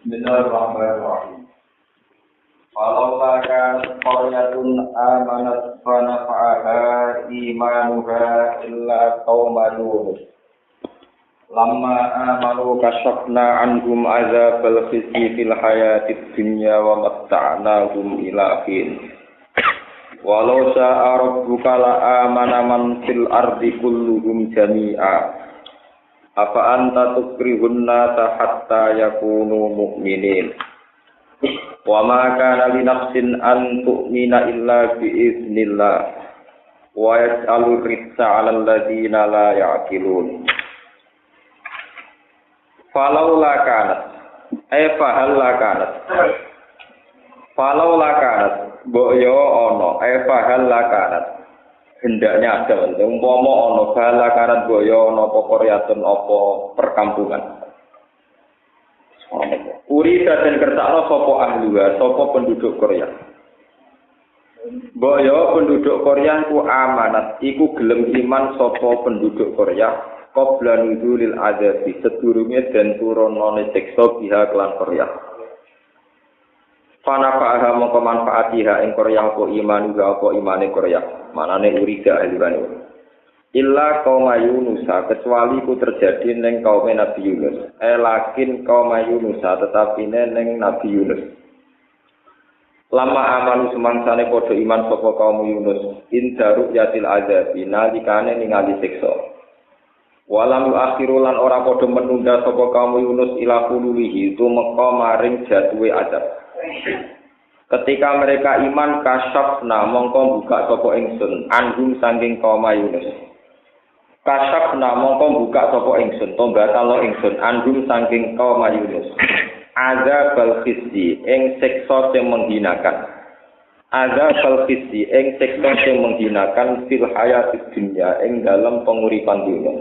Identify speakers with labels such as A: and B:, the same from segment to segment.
A: Bismillahirrahmanirrahim. Falaula kanat qaryatun amanat fa nafa'aha imanuha illa qauma Nuh. Lamma amanu kasyafna anhum azabal khizy fil hayatid dunya wa matta'nahum ila hin. Walau sa'a rabbuka la amana man fil ardi kulluhum jami'a. Apa anta tukrihun nasa hatta yakunu mu'minin. Wa ma kana li nafsin an tu'mina illa bi iznillah. Wa yaj'alur rizqa 'alal ladzina la ya'qilun. Falaula kanat fahalla kanat. Falaula kanat boyo ono fahalla kanat. Hendaknya ada umpama ana fahalla kanat boyo ana apa koryatun apa perkampungan. Urida dan kertakno sapa ahliwa, sapa penduduk Korea. Mbok yo penduduk Korea ku amanat, iku gelem iman sapa penduduk Korea qabla nuzulil azabi sedurunge den turunane siksa biha kelan Korea. Fanafaha mongko manfaatiha ing Korea apa iman uga apa imane Korea. Manane urida ahliwane. Illa kaum Yunus, kecuali ku terjadi ning kaum Nabi Yunus. Lakin kaum Yunus tetapi ning Nabi Yunus. Lama amanu semangsane padha iman sapa kaum Yunus, indaru yatil azab nalikane ningali siksa. Walam akhiru lan ora padha menunda sapa kaum Yunus ila qululihi tumeka maring jatuhe azab. Ketika mereka iman kasyafna mongko buka sapa ingsun anhum saking kaum Yunus. Kasyafna mongko buka sapa ingsun to batalo ingsun anhum saking kaum Yunus. Azabal khizy ing siksa sing menghinakan. Azabal khizy ing siksa sing menghinakan fil hayatid dunya ing dalam penguripan dunya.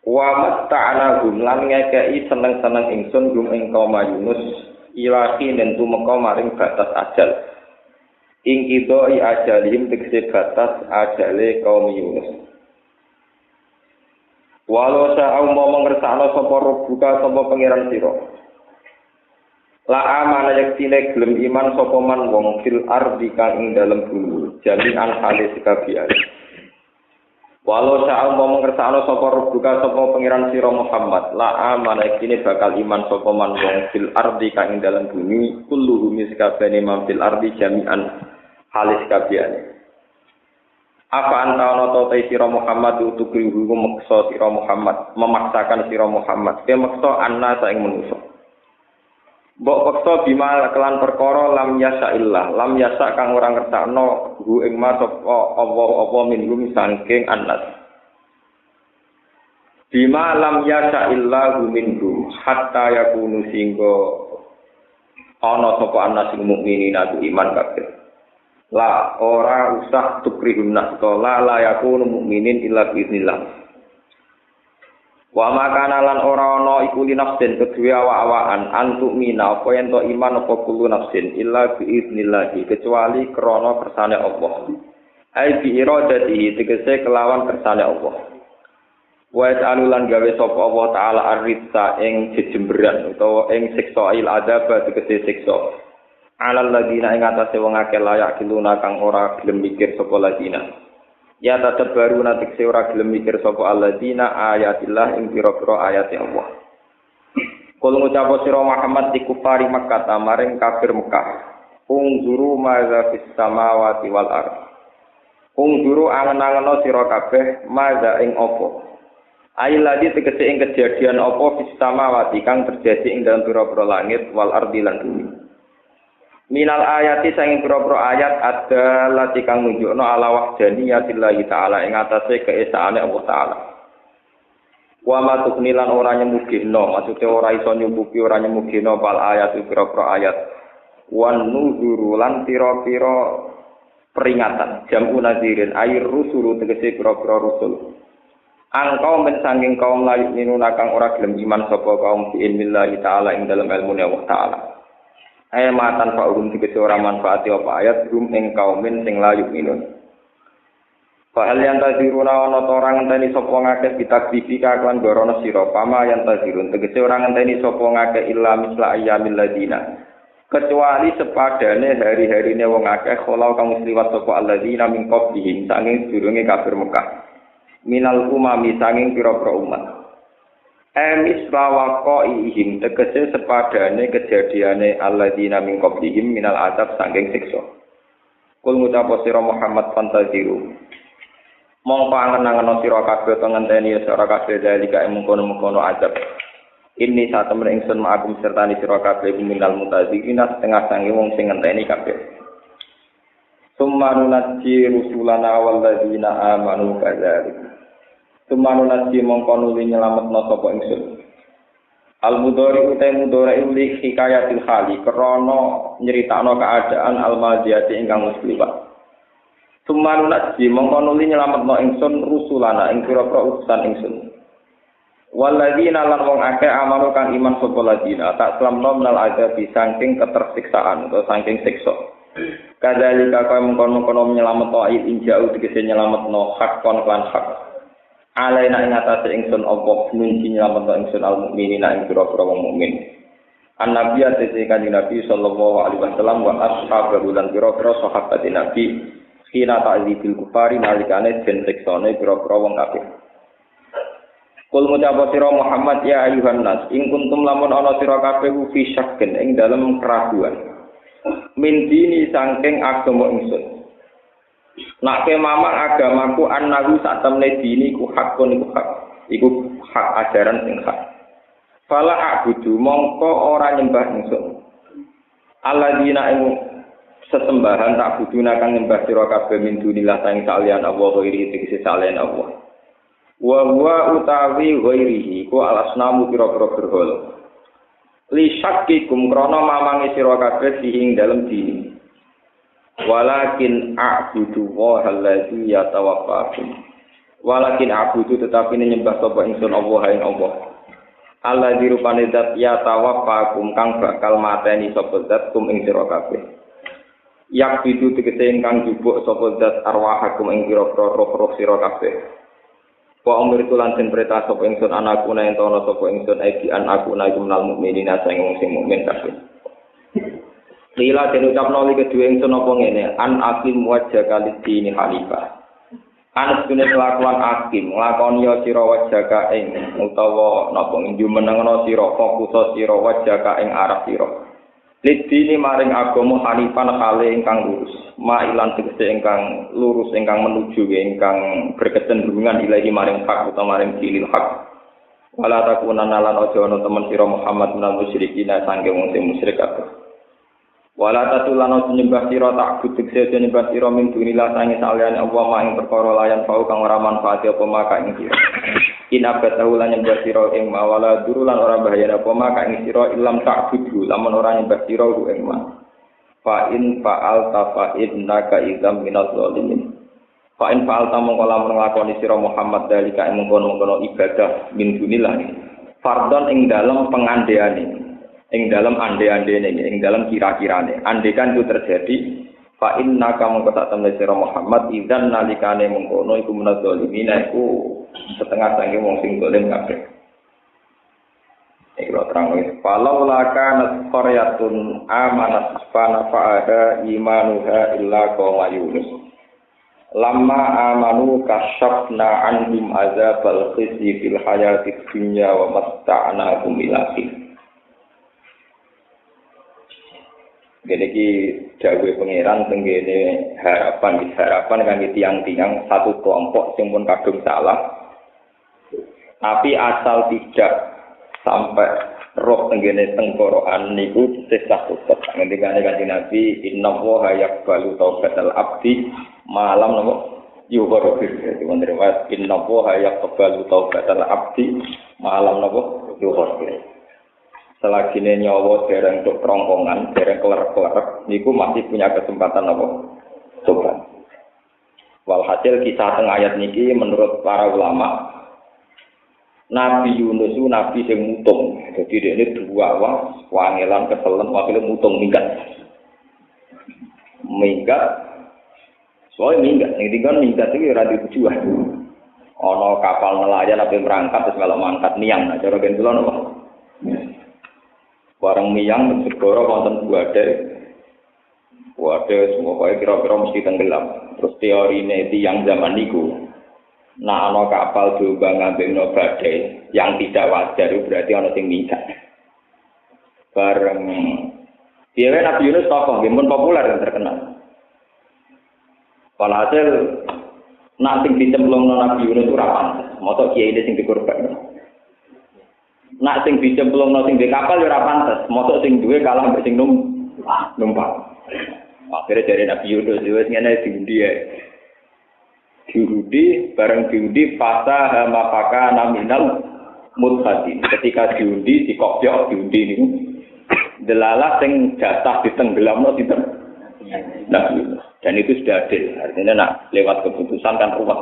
A: Wa matta'nahum lan ngekeki seneng-seneng ingsun gum ing kaum Yunus ilahi nen tumeka maring batas ajal. Ing kidoi ajalihim tegese batas ajale kaum Yunus. Walau sa'au mau mengersakno sapa buka sapa pangeran sira. La amana yaktine gelem iman sapa man wong fil ardi kang ing dalem bumi jami'an halis kabiyan. Walau sa'au mau mengersakno sapa buka sapa pangeran sira Muhammad. La amana yaktine bakal iman sapa man wong fil ardi kang ing dalem bumi kulluhum miskabane man fil ardi jami'an halis kabiyan. Apa anta ana ta sira Muhammad utukri hukum maksa sira Muhammad memaksakan sira Muhammad ke maksa anna saing manusa. Mbok paksa bima kelan perkara lam yasa illah lam yasa kang ora ngertakno hu ing mas apa minhum saking annas. Bima lam yasa illa hu minhum hatta yakunu singgo ana sapa annas sing mukminin aku iman kabeh. La ora usah tukrihun nasta la yakunu mukminin illa biiznillah. Wa makana lan ora ana iku li nafsin kedue awak-awakan antuk mina apa yen to iman apa kulo nafsin illa biiznillah kecuali krana kersane Allah. Ai bi iradatihi tegese kelawan kersane Allah. Wa ta'alulan gawe sapa Allah taala ar-rizqa ing jejemberan utawa ing siksa il adab tegese siksa. Alal ladina ing atase wong akeh layak kiluna kang ora gelem mikir sapa ladina. Ya tadabbaru natikse ora gelem mikir sapa alladina ayatillah ing pira-pira ayate Allah. Kul ngucap sira Muhammad di kufari Makkah maring kafir Mekah. Ungzuru maza fis samawati wal ardh. Ungzuru angen-angeno sira kabeh maza ing apa. Ailadi tegese ing kejadian apa fis samawati kang terjadi ing dalam pira-pira langit wal ardhi lan bumi. Minal ayati sanging pira-pira ayat ada lati kang nunjukno ala wahdaniyatillah taala ing atase keesaane Allah taala. Wa ma tuknilan ora nyemugino, maksude ora iso nyumbuki ora nyemugino bal ayat pira-pira ayat. Wan nuzuru lan pira-pira peringatan jamu nazirin air rusulu tegese pira-pira rusul. Angkau men sanging kaum layu minuna kang ora gelem iman sapa kaum bi'ilmillahi taala ing dalem ilmune Allah taala. Matan fa'urum tegese ora manfaati apa ayat rum ing kaumin sing layu minun. Fahal yang taziruna ana ta ora ngenteni sapa ngakeh bitakbika kelan gorono sira pama yang tazirun tegese ora ngenteni sapa ngakeh illa misla ayyamil ladina kecuali sepadane hari-harine wong akeh kala kang liwat sapa alladzina min qablihim sanging durunge kafir Mekah minal umami sanging pira-pira umat misla waqaihim tegese sepadane kejadiane alladzina min qablihim minal adab sanging siksa kul ngucap sira Muhammad fantaziru mongko angen-angen sira kabeh to ngenteni sira kabeh dalika mengkono-mengkono adab. Ini saat temen ingsun ma'akum sertani sira kabeh minal mutazikina setengah sange wong sing ngenteni kabeh. Summa nunajji rusulana wal ladzina amanu kadzalik. Summa nunajji mongko nuli nyelametno sapa ingsun. Al mudhari uta mudhari li hikayatil hali krana nyeritakno keadaan al madhiyati ingkang wis liwat. Sumanunat ji mongko nuli nyelametno ingsun rusulana ing pira-pira utusan ingsun. Walladzina lan wong akeh amanu kang iman sapa ladina tak slamno menal azabi saking ketersiksaan utawa saking siksa. Kadzalika kaya mengkono-kono nyelametno ayat injau tegese nyelametno hak kon lan hak. Alaina ing atase ingsun apa nunji nyelametno ingsun al mukminina ing pira-pira wong mukmin. An-Nabi atase kanjeng Nabi sallallahu alaihi wasallam wa ashabu lan pira-pira sahabat Nabi kina ta'dzibil kufari nalikane den siksane pira-pira wong kafir. Kul ngucap sira Muhammad ya ayuhan nas ing kuntum lamun ana sira kabeh fi syakkin ing dalem keraguan. Min dini saking agama ingsun. Nak ke mamang agamaku annahu sak temne dini ku hakun iku hak. Iku hak ajaran sing hak. Fala a'budu mongko ora nyembah ingsun. Alladzina ing sesembahan tak buduna kang nyembah sira kabeh min dunillah sang salian Allah ghairi tegese salian Allah. Wa huwa utawi ghairihi ku alasnamu pira-pira berhala. Li syakkikum krana mamangi sira kabeh ing dalem dini. Walakin a'budu wa allazi yatawaffakum. Walakin a'budu tetapi nyembah sapa ingsun Allah ing Allah. Allah dirupane zat yatawaffakum kang bakal mateni sapa zat kum ing sira kabeh. Yak bidu tegese ingkang jubuk sapa zat arwahakum ing pira-pira roh-roh sira kabeh. Wa umritu lan den perintah sapa ingsun anakku yen ana sapa ingsun iki anakku iku minal mukminina sing wong sing mukmin kabeh. Lila den ucapno li kedue ingsun apa ngene an aqim wajhaka lidini hanifah. An sunne kelakuan hakim nglakoni sira wajhaka ing utawa napa njumenengno sira fokus sira wajhaka ing arah sira. Lidini maring agama hanifan kale ingkang lurus, mailan tegese ingkang lurus ingkang menuju ingkang berkecenderungan ilahi maring hak utawa maring dinil hak. Wala takunanna lan aja ana temen sira Muhammad minal musyrikin sange wong sing musyrik kabeh. Wala tatulana nyembah sira tak tegese nyembah sira min dunillah sange saliyane Allah maing perkara layan fau kang ora manfaat apa maka ing sira. Inabatahu lan nyembah sira ing mawala durulan ora bahaya apa maka ing sira ilam tak budu lamun ora nyembah sira ku ing ma. Fa in fa'alta fa innaka idzam minaz zalimin. Fa in fa'alta mongko lamun nglakoni sira Muhammad dalika ing mengkono-mengkono ibadah min dunillah. Fardon ing dalem pengandeane. Ing dalam ande-andene ing dalam kira-kirane andekan itu terjadi fa inna kamu kata temne sira Muhammad idzan nalikane mengkono iku menadzalimin iku setengah sange wong sing dolen kabeh iki lho terang wis falau lakana qaryatun amanat fa nafa'aha imanuha illa qauma yunus lamma amanu kasyafna anhum azabal khizy fil hayatid dunya wa matta'nahum ila hin. Gini ki dawe pangeran tenggene harapan kangge tiang-tiang satu kelompok sing pun kadung salah. Tapi asal tidak sampai roh tenggene tengkorokan niku sesah tetep. Ngendikane Kanjeng Nabi innallaha yaqbalu taubatal abdi malam napa yughfir. Jadi wonten riwayat innallaha yaqbalu taubatal abdi malam napa yughfir. Selagi nyawa dereng untuk terongkongan, dereng keler-keler, niku masih punya kesempatan apa? Coba. Walhasil kisah teng ayat niki menurut para ulama, Nabi Yunus itu nabi yang mutung. Jadi dia ini dua wangelan keselen, wakilnya mutung minggat. Minggat Soalnya minggat itu ora tujuan. Ana kapal nelayan ape berangkat terus kalau mangkat niang, nah cara ben kula napa. Bareng niang segara wonten Waduh, semua kira-kira mesti tenggelam. Terus teorine tiang zaman niku, nah ana kapal diubah ngambekno badai yang tidak wajar itu berarti ana sing minggat. Bareng dia Nabi Yunus tokoh pun populer dan terkenal. Walhasil nak sing dicemplungno Nabi Yunus ora pantes. Mosok kiai sing dikorban. Nak sing dicemplungno sing di kapal ora pantes. Mosok sing duwe kalah mbek sing numpak. Akhirnya dari Nabi Yunus wis ngene diundi ya. Diundi bareng diundi fasa mapaka naminal mudhatin. Ketika diundi dikokyok diundi niku delalah sing jatah ditenggelamno sinten Nabi Yunus. Dan itu sudah adil. Artinya nak lewat keputusan kan ruwet.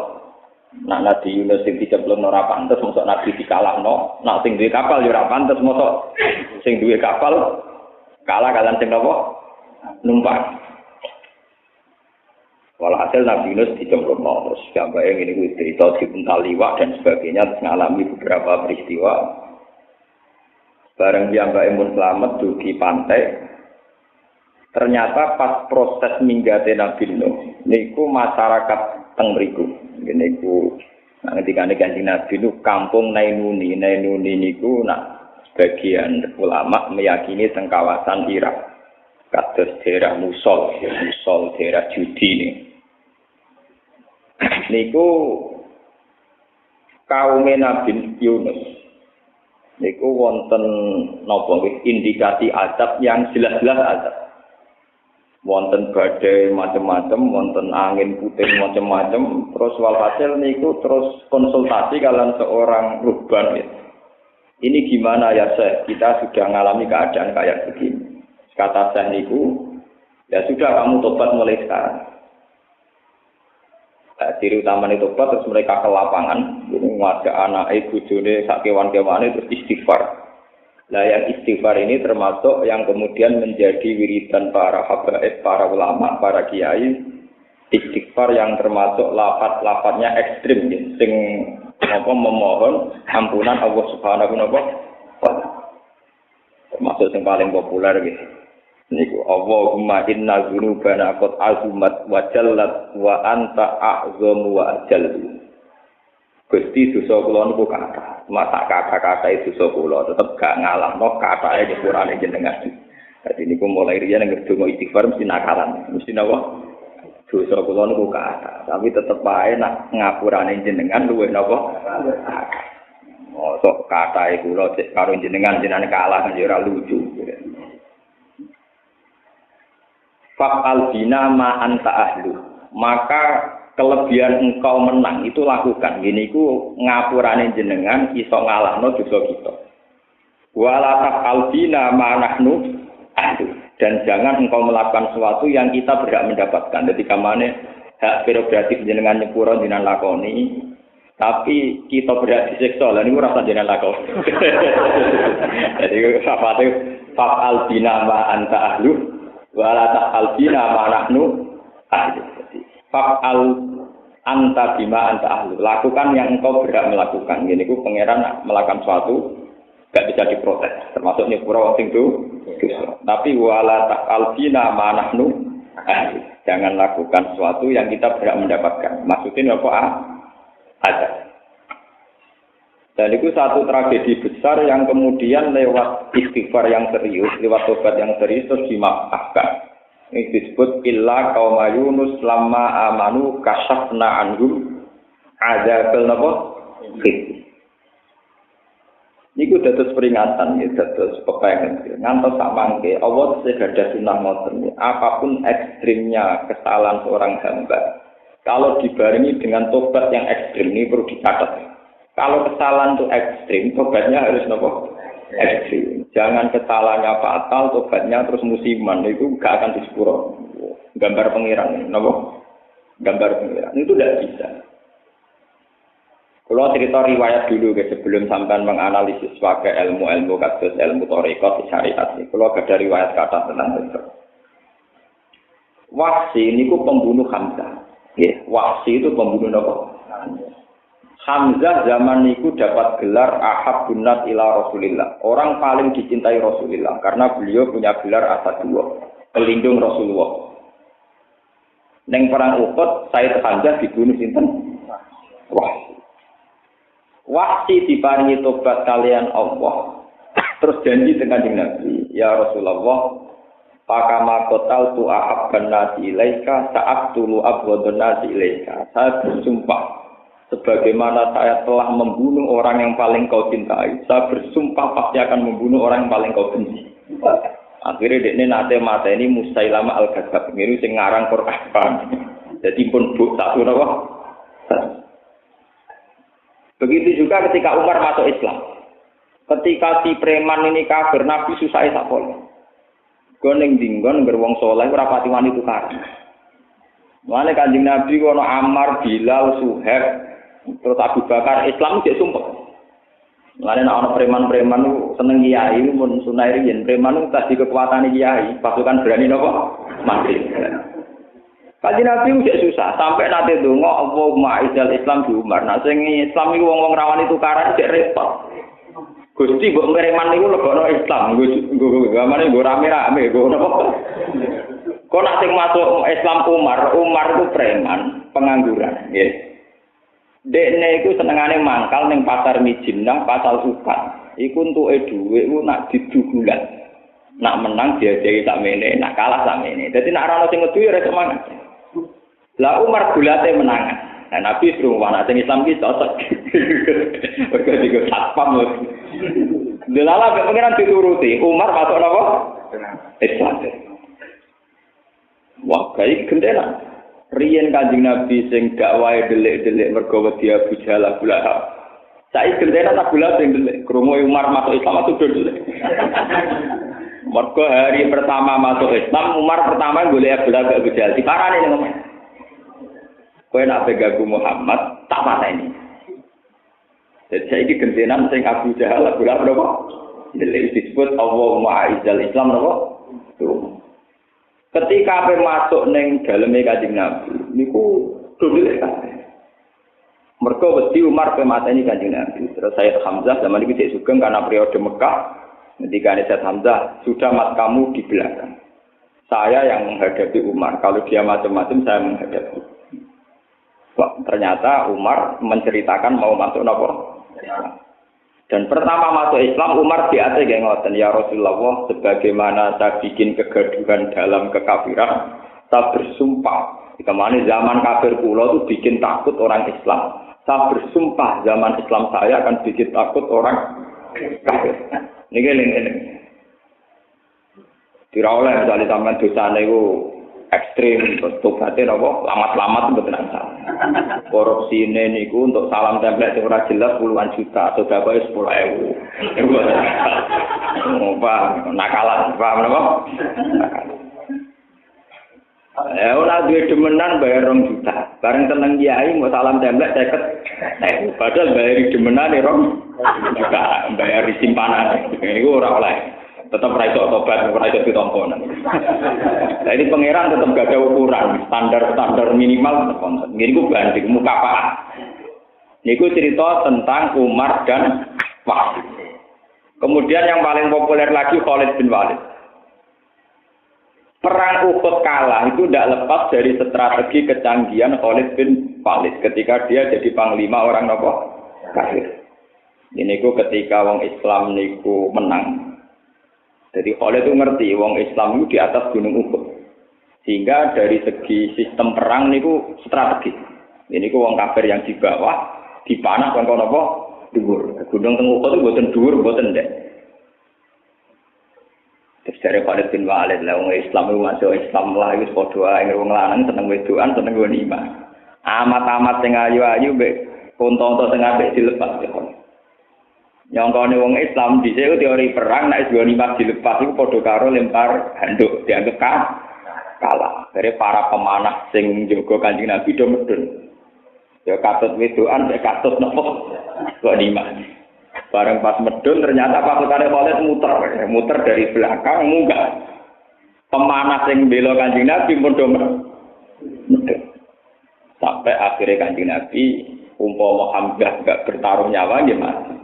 A: Nak Nabi Yunus sing dicemplungno ora pantes mosok Nabi dikalahno. Nak sing duwe kapal ya ora pantes mosok sing duwe kapal kalah kalian sing napa numpak. Walhasil Nabi Yunus dicemplungno terus gambare ngene kuwi cerita dipuntal liwak dan sebagainya terus ngalami beberapa peristiwa. Bareng piyambake mun slamet dugi pantai. Ternyata pas proses minggate Nabi Nuh niku masyarakat teng mriku. Niku ketika Kanjeng Nabi Nuh kampung Nainuni niku sebagian ulama meyakini teng kawasan Irak. Kados daerah Musul daerah judi nih. Niku kaum Nabi Yunus niku wonten napa indikasi azab yang jelas-jelas azab. Wonten badai macam-macam, wonten angin puting macam-macam, terus walhasil niku terus konsultasi kalian seorang ruhban ya. Ini gimana ya Syekh? Kita sudah mengalami keadaan kayak begini. Kata Syekh niku, ya sudah kamu tobat mulai sekarang. Ciri utamanya tobat terus mereka ke lapangan, ngajak anak bojone sak kewan-kewane terus istighfar. Nah yang istighfar ini termasuk yang kemudian menjadi wiridan para habaib, para ulama, para kiai. Istighfar yang termasuk lafaz-lafaznya ekstrim, ya. Sing memohon ampunan Allah Subhanahu wa taala. Termasuk yang paling populer gitu. Niku Allahumma inna dzunubana qad azumat wa jallat wa anta a'zamu wa ajallu. Gusti dosa kula niku kathah. Masa kata-kata itu dosa kula tetep gak ngalahno katae nyepurane jenengan. Dadi niku mulai riyen ngedonga istighfar mesti nakalan. Mesti napa? Dosa kula niku kathah, tapi tetep ae nak ngapurane jenengan luwih napa? Mosok katae kula cek karo jenengan kalah kan ya ora lucu. Fa'al bina ma anta ahlu. Maka kelebihan engkau menang itu lakukan. Gini ku ngapurane jenengan iso ngalahno dosa kita. Wala taf'al bina ma nahnu ahlu. Dan jangan engkau melakukan sesuatu yang kita berhak mendapatkan. Jadi kamane hak prerogatif jenengan nyepuro jenengan lakoni, tapi kita berhak disiksa. Lah niku rasa jenengan lakoni. Jadi sapate fa'al bina ma anta ahlu. Wala ta'al bina ma nahnu ahli. Fa'al anta bima anta ahli. Lakukan yang engkau berhak melakukan. Ini ku pangeran melakukan sesuatu gak bisa diprotes. Termasuk nyepuro wong sing tapi wala ta'al bina ma nahnu ahli. Jangan lakukan sesuatu yang kita berhak mendapatkan. Maksudnya apa? Ada. Dan itu satu tragedi besar yang kemudian lewat istighfar yang serius, lewat tobat yang serius terus dimaafkan. Ini disebut illa qauma Yunus lamma amanu kasyafna anhum adzabal napa? Niku dados peringatan ya, dados pepengen. Ngantos sak mangke Allah segadah sunah ngoten. Apapun ekstrimnya kesalahan seorang hamba, kalau dibarengi dengan tobat yang ekstrim ini perlu dicatat. Kalau kesalahan itu ekstrim, tobatnya harus nopo ekstrim. Jangan kesalahannya fatal, tobatnya terus musiman, itu gak akan disepuro. Gambar pengiran, nopo? Gambar pengiran, itu tidak bisa. Kalau cerita riwayat dulu, sebelum sampai menganalisis pakai ilmu-ilmu kasus ilmu thariqah syariat, kalau ada riwayat kata tentang itu. Wahsi ini ku pembunuh Hamzah. Nggih, Wahsy itu pembunuh apa? Hamzah zaman itu dapat gelar Ahabbun nas ila Rasulillah. Orang paling dicintai Rasulullah karena beliau punya gelar Asadullah, pelindung Rasulullah. Neng perang Uhud, Said Hamzah dibunuh sinten? Wahsy diparingi tobat kalian Allah. Terus janji dengan Nabi, ya Rasulullah, pakama kotal tu ahabban nasi ilaika saat tulu abwadun nasi ilaika. Saya bersumpah sebagaimana saya telah membunuh orang yang paling kau cintai, saya bersumpah pasti akan membunuh orang yang paling kau benci. Akhirnya dekne nate mateni Musailamah al-Kadzdzab, miru sing ngarang Quran. Jadi pun bu satu napa? Begitu juga ketika Umar masuk Islam. Ketika si preman ini kafir, Nabi susah sapol. Goneng dinggon gerwong soleh ora pati wani tukaran. Mulane Kanjeng Nabi ono Ammar, Bilal, Suhaib, terus Abu Bakar Islam cek sumpah. Mulane nek ana preman-preman seneng kiai mun sunah riyen preman tadi kekuatan kiai, pasukan berani napa? Mati. Kanjeng Nabi cek susah sampai nate donga Allahumma izal Islam di Umar. Nah sing Islam iku wong-wong rawani tukaran cek repot. Gusti mbok preman niku lebono Islam, nggo gamane nggo rame-rame, nggo napa? Kok nek sing masuk Islam Umar itu preman, pengangguran, nggih. Dekne iku senengane mangkal ning pasar Mijinah, pasar Sukan. Iku entuke dhuwit iku nak didugulan. Nak menang diajahi sakmene, nak kalah sakmene. Dadi nek ora ono sing ngedu ya ora semangat. Lah Umar gulate menangan. Nah Nabi suruh anak sing Islam ki cocok. Mergo digo satpam. Delala pengiran dituruti, Umar masuk napa? Islam. Wah, kayak gendera. Riyen Kanjeng Nabi sing dakwahe delik-delik mergo wedi Abu Jahal Abu Lahab. Saiki gendera tak bola sing delik. Krungu Umar masuk Islam atau delik. Mergo hari pertama masuk Islam, Umar pertama golek Abu Lahab Abu Jahal. Diparani ning omah. Kowe nak pegagu Muhammad, tak pateni. Jadi saiki gentenan sing Abu Jahal Abu Lahab napa? Delik disebut Allahumma aizal Islam napa? Ketika ape masuk ning daleme Kanjeng Nabi niku dodol kabeh. Mergo wedi Umar pe mateni Kanjeng Nabi. Terus Sayyid Hamzah zaman iki cek sugeng karena periode Mekah. Ketika Sayyid Hamzah sudah mat kamu di belakang. Saya yang menghadapi Umar. Kalau dia macam-macam saya menghadapi. Wah, ternyata Umar menceritakan mau masuk napa? Dan pertama masuk Islam, Umar biasa kayak ngoten, ya Rasulullah, sebagaimana saya bikin kegaduhan dalam kekafiran, saya bersumpah, kemana zaman kafir kula itu bikin takut orang Islam. Saya bersumpah zaman Islam saya akan bikin takut orang kafir. Ini. Dirawalnya misalnya sampai dosanya itu ekstrim, tobatnya apa? Lamat-lamat itu benar salah. Korupsi ini niku untuk salam template yang ora jelas puluhan juta, sudah bayar 10.000. Paham, nakalan, paham napa? Ora duwe demenan bayar 2 juta. Bareng tenang kiai mau salam template 50.000. Padahal bayar demenan 2 juta, bayar simpanan. Niku ora oleh. Tetap raiso tobat, raiso ditompo. Nah ini pangeran tetap gak ada ukuran, standar minimal tetap. Ini ku banding mukafa'ah. Ini ku cerita tentang Umar dan Wahsy. Kemudian yang paling populer lagi Khalid bin Walid. Perang Uhud kalah itu tidak lepas dari strategi kecanggihan Khalid bin Walid ketika dia jadi panglima orang nopo kafir. Ini ku ketika wong Islam niku menang. Jadi Khalid itu ngerti wong Islam itu di atas gunung Uhud. Sehingga dari segi sistem perang niku strategi. Ini ku wong kafir yang di bawah dipanah kon kono apa? Dhuwur. Gunung teng Uhud itu mboten dhuwur, mboten ndek. Terus dari Khalid bin Walid lah wong Islam itu masuk Islam lah wis padha ae wong lanang seneng wedokan seneng ghanimah. Amat-amat sing ayu-ayu mbek konto-konto sing apik dilepas ya. Nyongkone wong Islam dhisik teori perang nek ghanimah dilepas iku padha karo lempar handuk dianggap kalah. Dari para pemanah sing njaga Kanjeng Nabi do medun. Ya katut wedokan nek katut nopo ghanimah. Bareng pas medun ternyata pasukane Khalid muter dari belakang munggah. Pemanah sing bela Kanjeng Nabi pun do medun. Sampai akhirnya Kanjeng Nabi umpama Hamzah enggak bertaruh nyawa dia mati.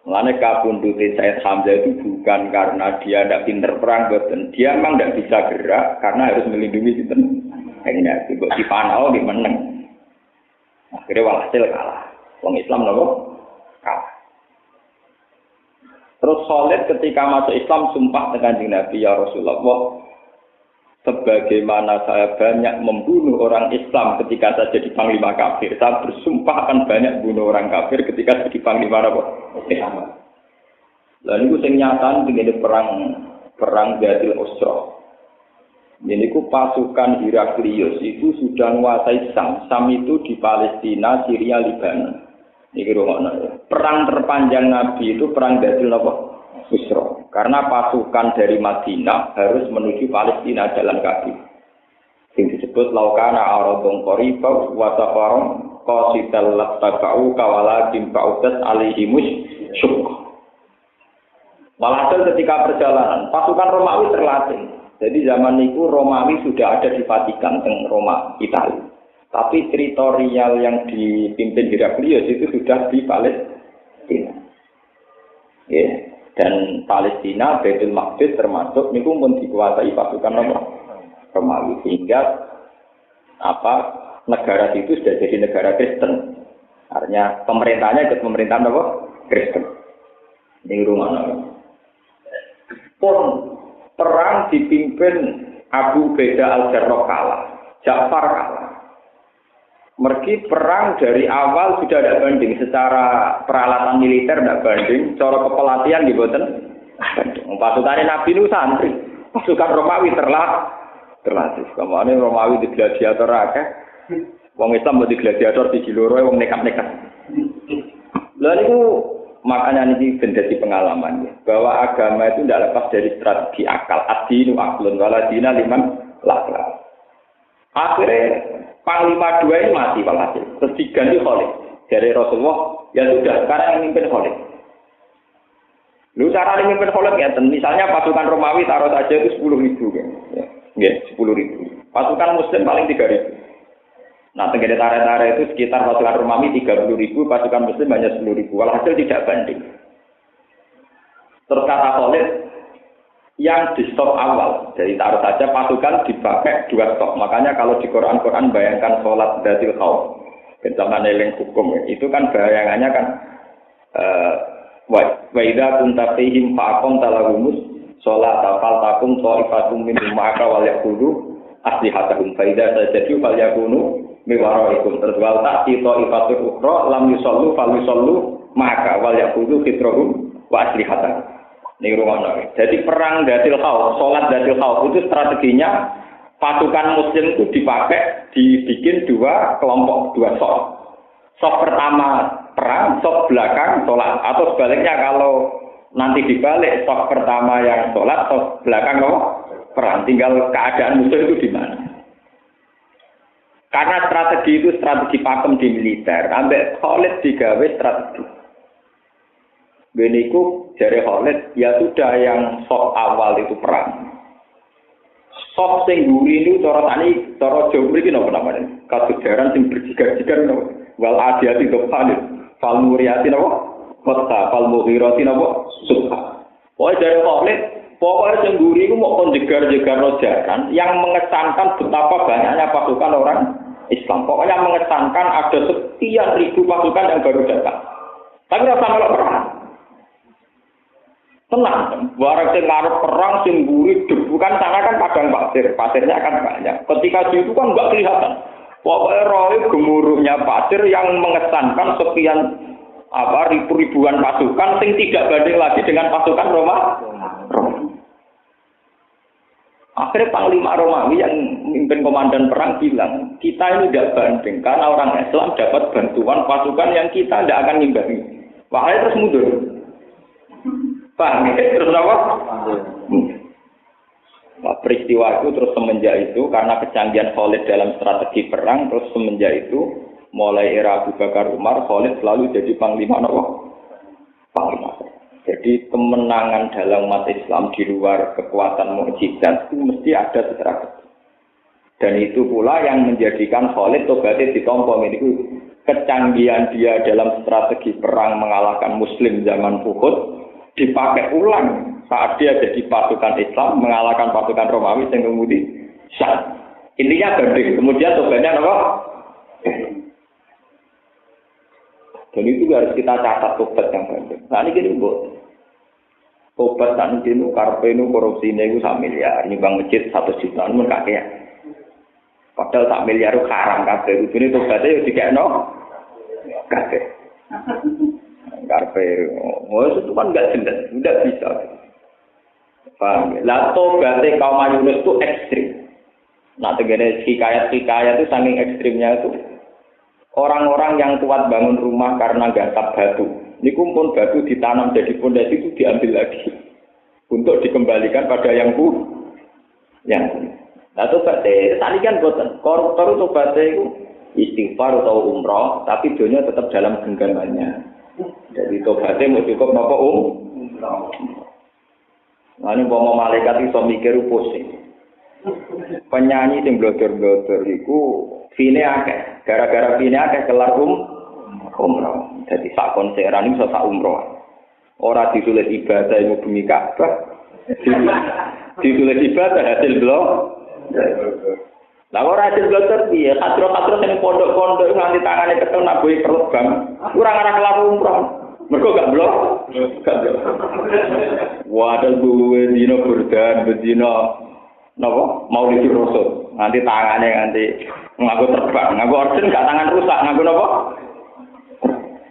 A: Mulane kabuntutin Sayyid Hamzah itu bukan karena dia tidak pinter perang, boten. Dia memang tidak bisa gerak karena harus melindungi sinten. Kanjeng Nabi kok dipanau di meneng. Akhirnya walhasil kalah. Wong Islam nopo? Kalah. Terus Khalid ketika masuk Islam sumpah dengan Kanjeng Nabi, ya Rasulullah, sebagaimana saya banyak membunuh orang Islam ketika saya jadi panglima kafir, saya bersumpah akan banyak bunuh orang kafir ketika jadi panglima Islam. Lalu itu sing nyatan dengan perang Zatil Usra. Ini ku pasukan Heraklius itu sudah menguasai Sam. Sam itu di Palestina, Syria, Lebanon. Ini perang terpanjang Nabi itu perang Zatil Usra. Karena pasukan dari Madinah harus menuju Palestina jalan kaki. Yang disebut laukana aradun qariba wa safaron qasidal lattaba'u kawalakin ba'udat alaihimus syukk. Walhasil ketika perjalanan, pasukan Romawi terlatih. Jadi zaman itu Romawi sudah ada di Vatikan, teng Roma, Italia. Tapi teritorial yang dipimpin Heraklius itu sudah di Palestina. Yeah. Dan Palestina, Baitul Maqdis termasuk niku pun dikuasai pasukan Romawi. Sehingga negara itu sudah jadi negara Kristen. Artinya pemerintahnya ikut pemerintahan Kristen. Ini rumah pun perang dipimpin Abu Beda Al-Jarrah kalah, Ja'far kalah. Mergi perang dari awal sudah tidak banding secara peralatan militer, tidak banding, cara kepelatihan di boten. Pasukan Nabi itu santri, pasukan Romawi terlatih. Kemarin Romawi di gladiator akeh, wong Islam di gladiator di Jiloro, wong nekat-nekat. Lalu itu makanya ini menjadi pengalaman ya, bahwa agama itu tidak lepas dari strategi akal. Ad-dinu aklun waladina liman lakla. Akhirnya Panglima dua ini mati walhasil. Terus diganti Khalid. Dari Rasulullah, ya sudah, sekarang yang mimpin Khalid. Lu cara mimpin Khalid ya, misalnya pasukan Romawi taruh saja itu 10.000 kan. Ya, 10.000. Pasukan Muslim paling 3.000. Nah, tenggara tara-tara itu sekitar pasukan Romawi 30.000, pasukan Muslim hanya 10.000. Walhasil tidak banding. Terus kata Khalid, yang di stop awal, jadi taruh saja pasukan dipakai 2 stop. Makanya kalau di Quran bayangkan sholat Zatil Khauf, bersama neling hukum, itu kan bayangannya kan wa idza kunta fihim faqam talahumus sholat fal takum ta'ifatum minhum ma'aka wal yaqulu aslihatahum fa idza sajadu fal yakunu miwaraikum terwal ta'ti ta'ifatul ukhra lam yusallu fal yusallu ma'aka wal yaqulu fitrahum wa aslihatahum. Jadi perang Zatil Khauf, sholat Zatil Khauf itu strateginya pasukan Muslim itu dibikin 2 kelompok, 2 sok. Sok pertama perang, sok belakang sholat. Atau sebaliknya kalau nanti dibalik, sok pertama yang sholat, sok belakang perang. Tinggal keadaan musuh itu di mana. Karena strategi itu strategi pakem di militer, ambek Khalid digawe strategi. Beniku jari Khalid, ya sudah yang sok awal itu perang. Sok sing guri itu cara Jawa mriki napa namanya? Kasejaran sing berjigar-jigar napa? Wal adiyati dopalid, fal muriyati napa? Wata fal mughirati napa? Subha. Pokoke jari Khalid, pokoke sing guri iku mau jegar-jegar rojakan yang mengesankan betapa banyaknya pasukan orang Islam. Pokoknya mengesankan ada sekian ribu pasukan yang baru datang. Tapi ora sampe perang. Tenang, barang sing ngarep perang sing mburi debu kan sana kan padang pasirnya kan banyak. Ketika di itu kan enggak kelihatan. Pokoknya roh gemuruhnya pasir yang mengesankan sekian ribuan pasukan sing tidak banding lagi dengan pasukan Romawi. Akhirnya Panglima Romawi yang memimpin komandan perang bilang, kita ini tidak banding karena orang Islam dapat bantuan pasukan yang kita tidak akan ngimbangi. Wahai terus mundur. Paham ya? Terus apa? Nah, peristiwa itu terus semenjak itu karena kecanggihan Khalid dalam strategi perang, terus semenjak itu mulai era Abu Bakar Umar, Khalid selalu jadi panglima Panglima. Jadi kemenangan dalam umat Islam di luar kekuatan mukjizat itu mesti ada strategi. Dan itu pula yang menjadikan Khalid tobatnya ditompo. Ini kecanggihan dia dalam strategi perang mengalahkan Muslim zaman Uhud dipakai ulang saat dia jadi pasukan Islam mengalahkan pasukan Romawi yang kemudian syah. Intinya banding. Kemudian tobatnya apa? Dan itu harus kita catat tobat yang banding. Nah ini gini bu. Tobat tak ini karpenu korupsi ini 1 miliar. Ini bang masjid 1 juta. Ini kakek. Padahal 1 miliar itu haram kabeh. Ini tobatnya ya dikekno kabeh. Karpe, itu kan enggak jelas, enggak bisa. Paham? Lah tobatnya kaum Yunus itu ekstrim. Nah, tegene hikayat-hikayat itu saking ekstrimnya itu orang-orang yang kuat bangun rumah karena gatap batu. Ini kumpul batu ditanam jadi pondasi itu diambil lagi untuk dikembalikan pada yang yang. Nah, tobatnya tadi kan boten. Koruptor itu tobatnya itu istighfar atau umroh, tapi dunia tetap dalam genggamannya. Jadi tobatnya mau cukup napa Nah ini mau malaikat iso mikir pusing. Penyanyi sing blodor-blodor iku fine akeh. Gara-gara fine akeh kelar umroh. Jadi sak konseran iso sak umroh. Ora ditulis ibadah ilmu bumi Ka'bah. Ditulis ibadah hasil blog. Lah ora hasil blodor piye? Katro-katro sing pondok-pondok nganti tangane ketel nak boy perut bang. Kurang arah kelar umroh. Mergo gak blok. Wadah duwe dino berdan, bedino napa? Maulid Rasul. Nanti tangane nganti ngaku terbang, ngaku orden gak tangan rusak, ngaku napa?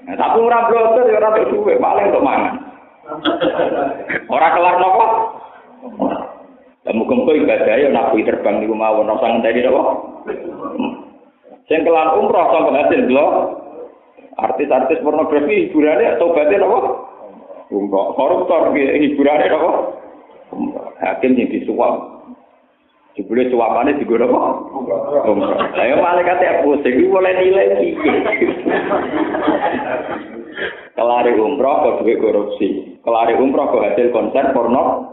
A: Nah, tapi ora blok ya ora duwe, paling untuk mangan. Ora kelar napa? Lah muga-muga ibadah ya nak terbang niku mawon ora usah ngenteni napa? Sing kelar umroh sampe hasil blok. Artis-artis pornografi hiburannya tobatnya apa? Umroh. Koruptor hiburannya apa? Hakim yang disuap. Jebule suapannya digono apa? Umroh. Ayo malaikate pusing iki boleh nilai iki. Kelare umroh kok duwe korupsi. Kelare umroh kok hasil konser porno.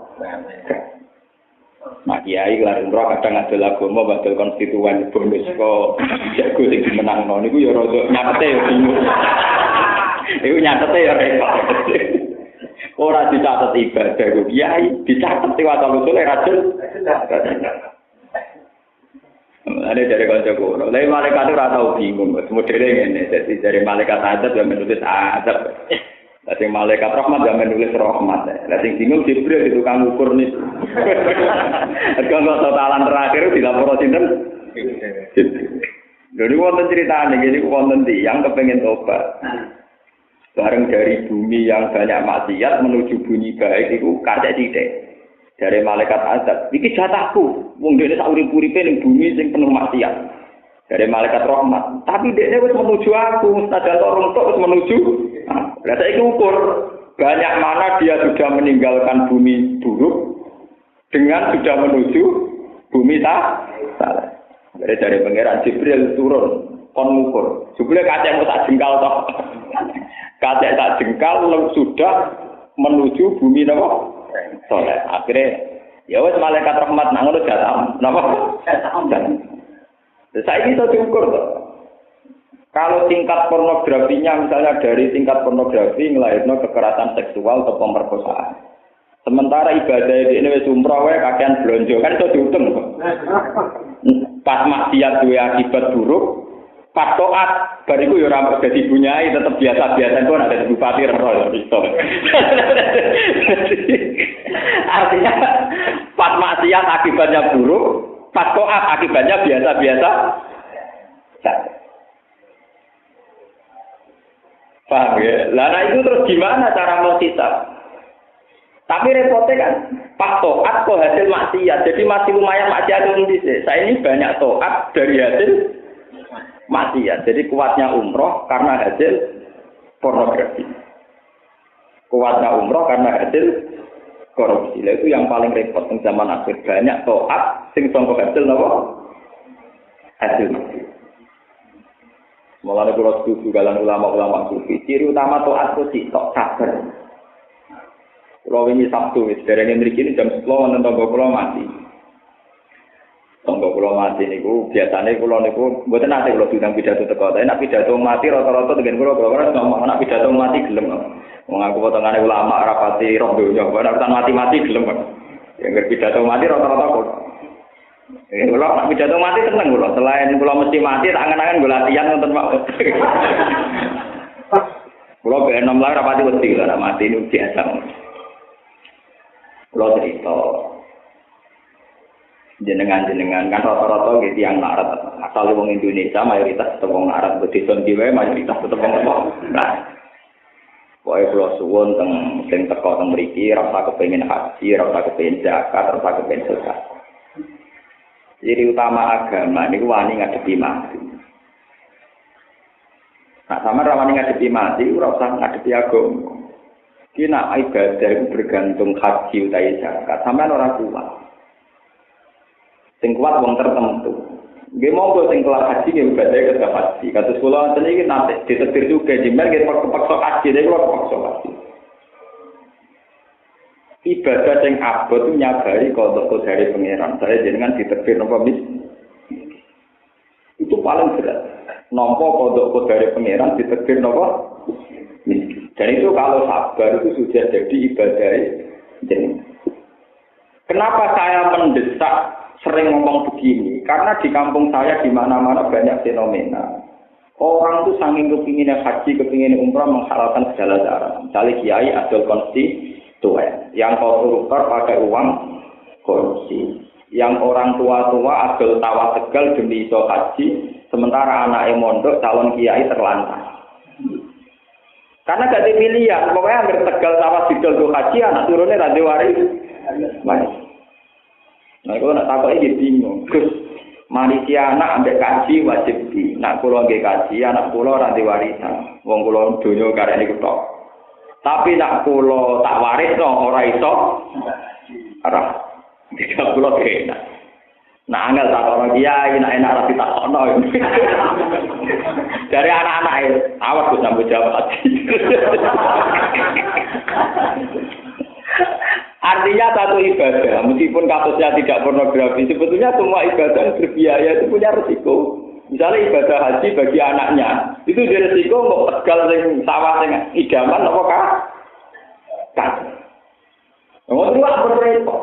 A: Nah, kiai kelar umroh kadang ngadol agama badal konstituen bonus kok jago sing dimenangno niku ya rada nyatete ya bingung. Iku nyatete ya repot. Ora dicatet ibadah ku kiai, dicatet wae usule rajul. Ada dari kanca kulo. Lah malaikat ora tau bingung, modele ngene. Dadi dari malaikat adab ya menulis adab. Lah malaikat rahmat ya menulis rahmat. Lah sing bingung Jibril itu kang ukur nih. Kalau totalan terakhir dilapor sinten? Jadi wonten ceritane gini wonten tiyang kepengin tobat. Bareng dari bumi yang banyak maksiat menuju bumi baik itu kacek sithik. Dari malaikat azab, iki jatahku. Wong dene sak urip-uripe ning bumi sing penuh maksiat. Dari malaikat rahmat. Tapi dekne wis menuju aku, sadar orang tok wis menuju. Lah saiki ukur banyak mana dia sudah meninggalkan bumi buruk dengan sudah menuju bumi salah. Dari pangeran Jibril turun kon ngukur. Jebule kacek mau tak jengkal toh. Kacek tak jengkal sudah menuju bumi napa? Saleh. Akhirnya ya wis malaikat rahmat nang ngono jatah napa? Saiki iso diukur toh. Kalau tingkat pornografinya misalnya dari tingkat pornografi ngelahirno kekerasan seksual atau pemerkosaan. Sementara ibadah ini wis umroh wae kakean blonjo kan iso diutung kok. Pas maksiat duwe akibat buruk, pas taat bariku ya ora dadi bunyai tetep biasa-biasa kok nek dadi bupati ora iso. Artinya pas maksiat akibatnya buruk, pas taat akibatnya biasa-biasa. Paham ya? Nah itu terus gimana cara menghisab? Tapi repotnya kan, pas to'at kok hasil maksiat. Jadi masih lumayan maksiat itu sih. Saya ini banyak to'at dari hasil maksiat. Jadi kuatnya umroh karena hasil pornografi. Kuatnya umroh karena hasil korupsi. Itu yang paling repot di zaman akhir. Banyak to'at, sing sangka hasil apa? Hasil maksiat. Mulane kula setuju kalian ulama-ulama sufi. Ciri utama taat itu sitok sabar. Kula wingi Sabtu wis derenge mriki jam 10 wonten tangga kula mati. Tonggo kula mati niku biasane kula niku mboten nate kula diundang pidato teko. Tapi nek pidato mati rata-rata dengan kula ora ngomong nek pidato mati gelem. Wong aku potongane ulama rapati roh donya, ora urusan mati-mati gelem. Yang pidato mati rata-rata kok. Kula nek pidato mati seneng kula. Selain kula mesti mati tak angen-angen kula latihan wonten Pak. Kula ben enom lah rapati wedi lah mati niku biasa. Kula cerita jenengan kan rata-rata gitu yang larat asal wong Indonesia mayoritas tetep wong larat desa dhewe mayoritas tetep wong nah pokoke kula suwun teng teko teng mriki rasa kepengin haji rasa kepengin zakat rasa kepengin sedekah jadi utama agama niku wani ngadepi mati nah sama wani ngadepi mati ora usah ngadepi agama kina ibadah bergantung haji utawa zakat sampean ora kuat sing kuat wong tertentu. Nggih monggo sing kelas haji nggih ibadah ke haji. Kados kula wonten iki nate ditetir juga jembar nggih paksa haji nek kula paksa haji. Ibadah sing abot nyabari kodok dari pangeran. Saya jenengan ditetir napa mis. Itu paling berat. Nampa kodok dari pangeran ditetir napa mis. Dan itu kalau sabar itu sudah jadi ibadah jenengan. Kenapa saya mendesak sering ngomong begini, karena di kampung saya di mana-mana banyak fenomena. Orang tuh saking kepinginnya haji, kepinginnya umrah menghalalkan segala cara. Misalnya kiai adol konstituen, yang koruptor pakai uang korupsi. Yang orang tua-tua adol tawa tegal demi iso haji, sementara anaknya mondok calon kiai terlantar. Karena gak ada pilihan, pokoknya hampir tegal tawa didol haji, anak turunnya radhi waris. Nah, kalau nak takut ini bingung. Gus, manusia anak ambek kaji wajib di. Nak pulau ambek kaji, anak pulau nanti warisan. Wong pulau dunia karena ini ketok. Tapi nak pulau tak waris no orang itu, arah tidak pulau kena. Nah, angel tak orang dia, enak rapi tak ono. Dari anak-anak itu, awas gus sambil jawab haji. Artinya satu ibadah, meskipun kasusnya tidak pornografi, sebetulnya semua ibadah berbiaya itu punya resiko. Misalnya ibadah haji bagi anaknya, itu dia resiko mau tegal sing sawah sing idaman apa kan? Oh, itu berrepot.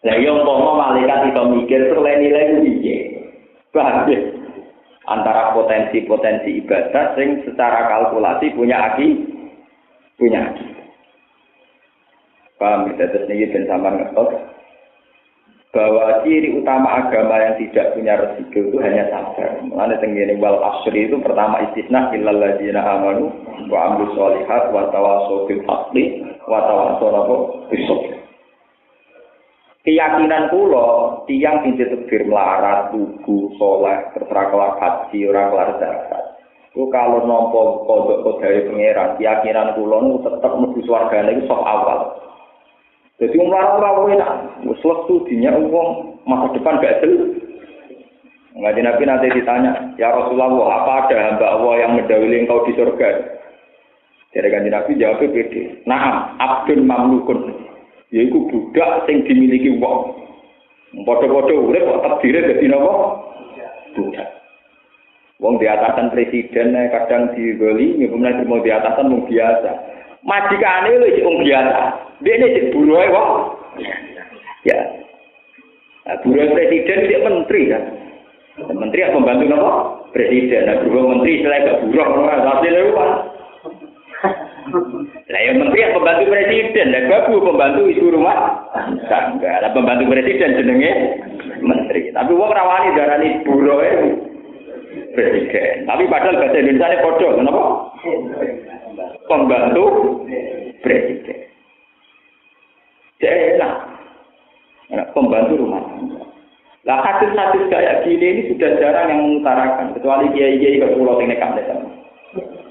A: Lah yo umpama malaikat itu mikir nilai piye? Bahaya. Antara potensi-potensi ibadah sing secara kalkulasi punya punya. Paham kita terus ini dan sama ngetok bahwa ciri utama agama yang tidak punya resiko itu hanya sabar. Mulane tenggene wal asri itu pertama istisna illal ladzina amanu wa amilus sholihat wa tawassaw bil haqqi wa tawassaw bis sabr. Keyakinan kula tiyang sing ditekdir melarat, tugu, saleh, terserah kelar haji ora kelar zakat. Ku kalau nampa kodok dari pangeran, keyakinan kula nu tetep mlebu swargane iku sok awal. Jadi orang-orang enak, musleh studinya uang masa depan gak jelas. Ngaji Nabi nanti ditanya, ya Rasulullah, apa ada hamba Allah yang mendahului engkau di surga? Jadi kanjeng Nabi jawabnya pede. Naam, abdun mamlukun, yaitu budak yang dimiliki uang. Bodoh-bodoh, urip kok terdiri dari apa? Budak. Wong di atasan presiden kadang digoli, kemudian mau di atasan wong biasa. Majikane lho wong biasa. Dia ini buruh kok. Ya. Nah, buruh presiden dia menteri kan. Menteri yang membantu apa? Presiden. Nah, buruh menteri selain gak buruh hasilnya apa? Nah, yang menteri yang membantu presiden, dan babu pembantu ibu rumah tangga. Nah, pembantu presiden jenenge menteri. Tapi wong rawani darani buruh presiden. Tapi padahal bahasa Indonesia ini bodoh, kenapa? Pembantu presiden. Enak, pembantu rumah tangga. Lah hadis-hadis kayak gini ini sudah jarang yang mengutarakan, kecuali kiai-kiai kalau pulau tinggi kamdesan.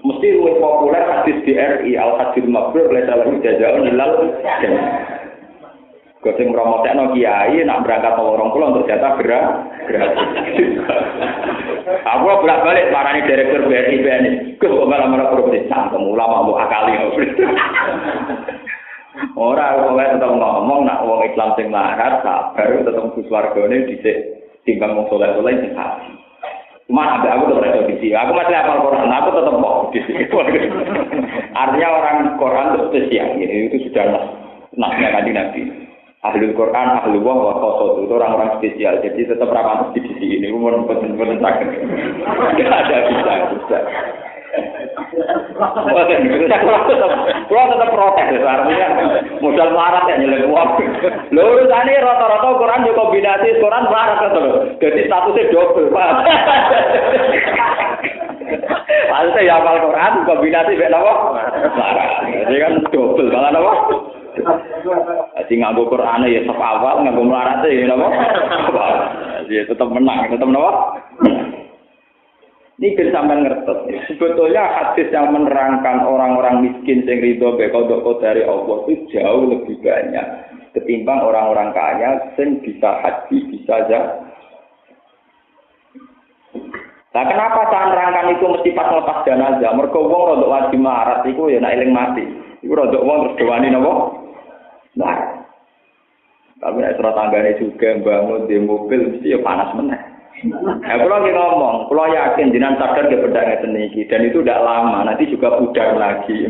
A: Mesti lebih populer hadis DRI al-hadis mabrur oleh dalam jazaun ilal jannah. Goseng promotekno kiai nak berangkat orang pulau untuk jatah gratis. Aku bolak-balik marani direktur BRI BNI. Gus kok malah korupsi cangkem ulama mbok akali. Ora kok tetep ngomong nak wong Islam sing larat sabar tetep mlebu swargane dhisik timbang wong soleh-soleh sing haji. Cuma ada aku tetap tradisi. Aku masih hafal Quran, aku tetap mau di sini. Artinya orang Quran itu spesial. Ini itu sudah nasnya tadi Nabi. Ahli Quran, ahli wah, wakoso itu orang-orang spesial. Jadi tetap rapat di sini. Ini umur benar-benar sakit. Tidak ada bisa. Kalau tetap protes, artinya modal melarat ya nyelek uang. Lho urusane rata-rata Quran yo kombinasi Quran melarat to. Jadi statusnya double, Pak. Maksudnya ya hafal Quran kombinasi mek napa? Melarat. Jadi kan double, malah napa? Jadi nganggo Qur'ane ya sep awal, nganggo melarat ya napa? Jadi tetap menang, tetap napa? Ini sampean ngertos. Sebetulnya hadis yang menerangkan orang-orang miskin yang ridho bekodok dari Allah itu jauh lebih banyak ketimbang orang-orang kaya yang bisa haji, bisa zakat. Nah, kenapa saya nerangkan itu mesti pas lepas jenazah? Mergo wong rodok wajib melarat iku ya nek eling mati. Iku rodok wong terus dewani napa? Melarat. Tapi nek ora tanggane juga bangun di mobil mesti ya panas meneh. Nah, kalau lagi ngomong, kalau yakin jenengan sadar ke benda ngeten iki dan itu tidak lama, nanti juga pudar lagi.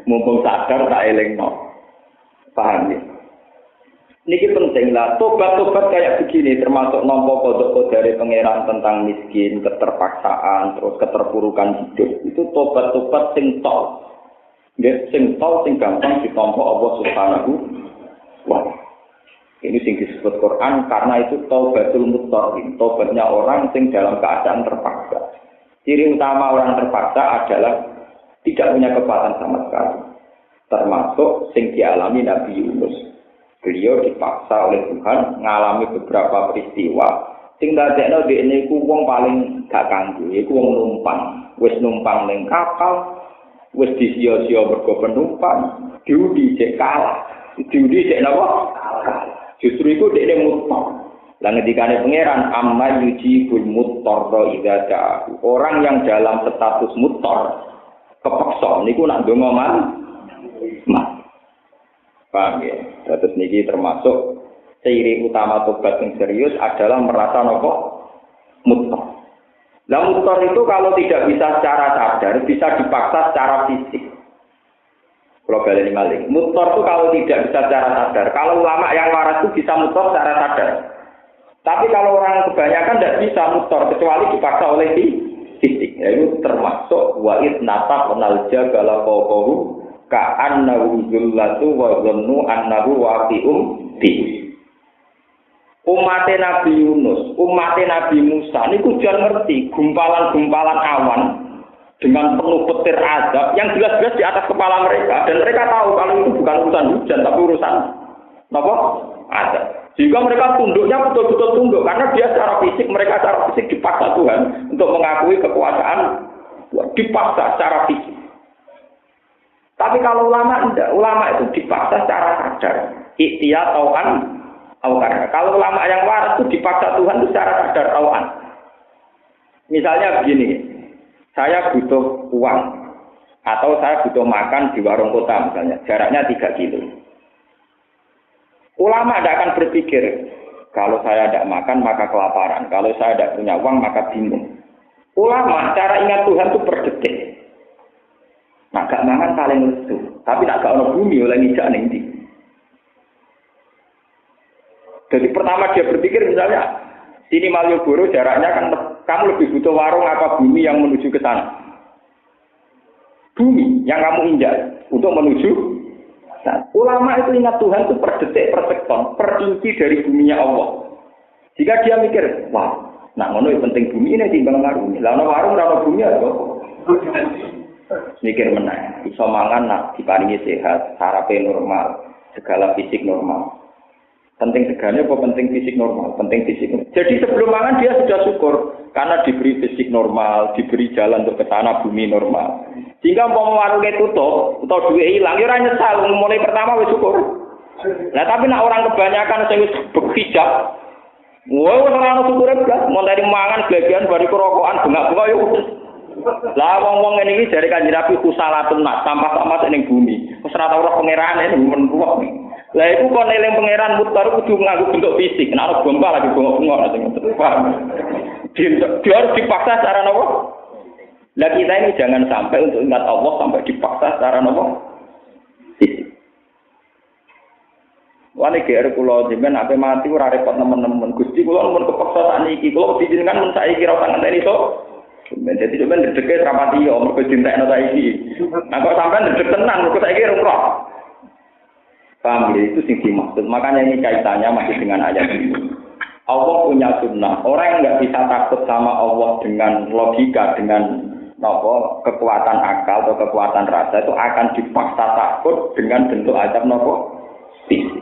A: Mumpung sadar tak elingno. Paham ya? Niki penting lah, tobat-tobat kayak begini termasuk nampa kodok dari pangeran tentang miskin, keterpaksaan, terus keterpurukan hidup. Itu tobat-tobat sing tol. Nggih, sing tol sing gampang ditampa Allah Subhanahu wa taala. Ini sing disebut Quran karena itu taubatul muttaqin, tobatnya orang sing dalam keadaan terpaksa. Ciri utama orang terpaksa adalah tidak punya kekuatan sama sekali. Termasuk sing dialami Nabi Yunus. Beliau dipaksa oleh Tuhan ngalami beberapa peristiwa sing dadekno dekne iku wong paling gak kanggo, iku wong numpang. Wis numpang ning kapal, wis disia-sia mergo penumpang, diundi cek kalah. Diundi cek napa? Kalah. Justru itu dia mutor. Lah ngendikane pangeran amma yujibul muttarra idza da'a. Orang yang dalam status mutor kepeksa niku nak ndonga mati. Paham ya? Terus niki termasuk ciri utama tobat yang serius adalah merasa napa? Mutor. Lah mutor itu kalau tidak bisa secara sadar, bisa dipaksa secara fisik. Kalau balik maling, mutor itu kalau tidak bisa secara sadar. Kalau ulama yang waras itu bisa mutor secara sadar. Tapi kalau orang kebanyakan tidak bisa mutor kecuali dipaksa oleh fisik. Itu termasuk wa'id nata penalja galaqahu ka'annahu zullatu wa dhannu annahu waqi'um bi. Umatnya Nabi Yunus, umatnya Nabi Musa, ini kujan ngerti gumpalan-gumpalan awan dengan penuh petir azab yang jelas-jelas di atas kepala mereka dan mereka tahu kalau itu bukan urusan hujan tapi urusan apa? Azab. Jika mereka tunduknya betul-betul tunduk karena dia mereka secara fisik dipaksa Tuhan untuk mengakui kekuasaan, dipaksa secara fisik. Tapi kalau ulama tidak, ulama itu dipaksa secara sadar. Ikhtiar tauan awkan. Kalau ulama yang waras itu dipaksa Tuhan itu secara sadar tauan. Misalnya begini. Saya butuh uang atau saya butuh makan di warung kota misalnya, jaraknya 3 kilo. Ulama tidak akan berpikir, kalau saya tidak makan maka kelaparan, kalau saya tidak punya uang maka bingung. Ulama cara ingat Tuhan itu per detik. Nah, gak mangan paling lesu, tapi tak gak ono bumi oleh ngijak ning ndi. Jadi pertama dia berpikir misalnya, sini Malioboro jaraknya kan kamu lebih butuh warung apa bumi yang menuju ke sana? Bumi yang kamu injak untuk menuju sana. Ulama itu ingat Tuhan itu per detik, per sekon, per inci dari buminya Allah. Jika dia mikir, wah, nak ngono penting bumi ini timbang warung. Lah ono warung ora bumi ya kok. Mikir meneh, iso mangan nak diparingi sehat, sarape normal, segala fisik normal. Penting segalanya apa penting fisik normal? Penting fisik. Jadi sebelum mangan dia sudah syukur karena diberi fisik normal, diberi jalan untuk ke sana bumi normal. Sehingga mau warungnya tutup atau duit hilang, ya ora nyesal. Mulai pertama wis syukur. Nah tapi nak orang kebanyakan sing wis berhijab, wah ora ono syukure blas, mau dari mangan bagian bari kerokokan bengak-bengok yo. Lah wong-wong ngene iki jare Kanjeng Nabi kusalatun nak sampah-sampah ning bumi. Wis ora tau ora pangerane men ruwet. Lah iku kon eling pangeran mutar kudu nganggo bentuk fisik. Nek ana gempa lagi bengok-bengok sing paham. Dia harus dipaksa secara apa? Lah kita ini jangan sampai untuk ingat Allah sampai dipaksa secara apa? Fisik. Wani GR kula jenengan ape mati ora repot nemen-nemen. Gusti kula mun kepaksa sakniki kula dijenengan mun saiki ra usah ngenteni to. Jadi sampeyan ndedeke rapati yo mergo dintekno saiki. Nah kok sampeyan ndedek tenan mergo saiki rung roh. Paham ya, itu sing dimaksud. Makanya ini kaitannya masih dengan ayat ini. Allah punya sunnah. Orang yang nggak bisa takut sama Allah dengan logika, dengan kekuatan akal atau kekuatan rasa itu akan dipaksa takut dengan bentuk azab fisik.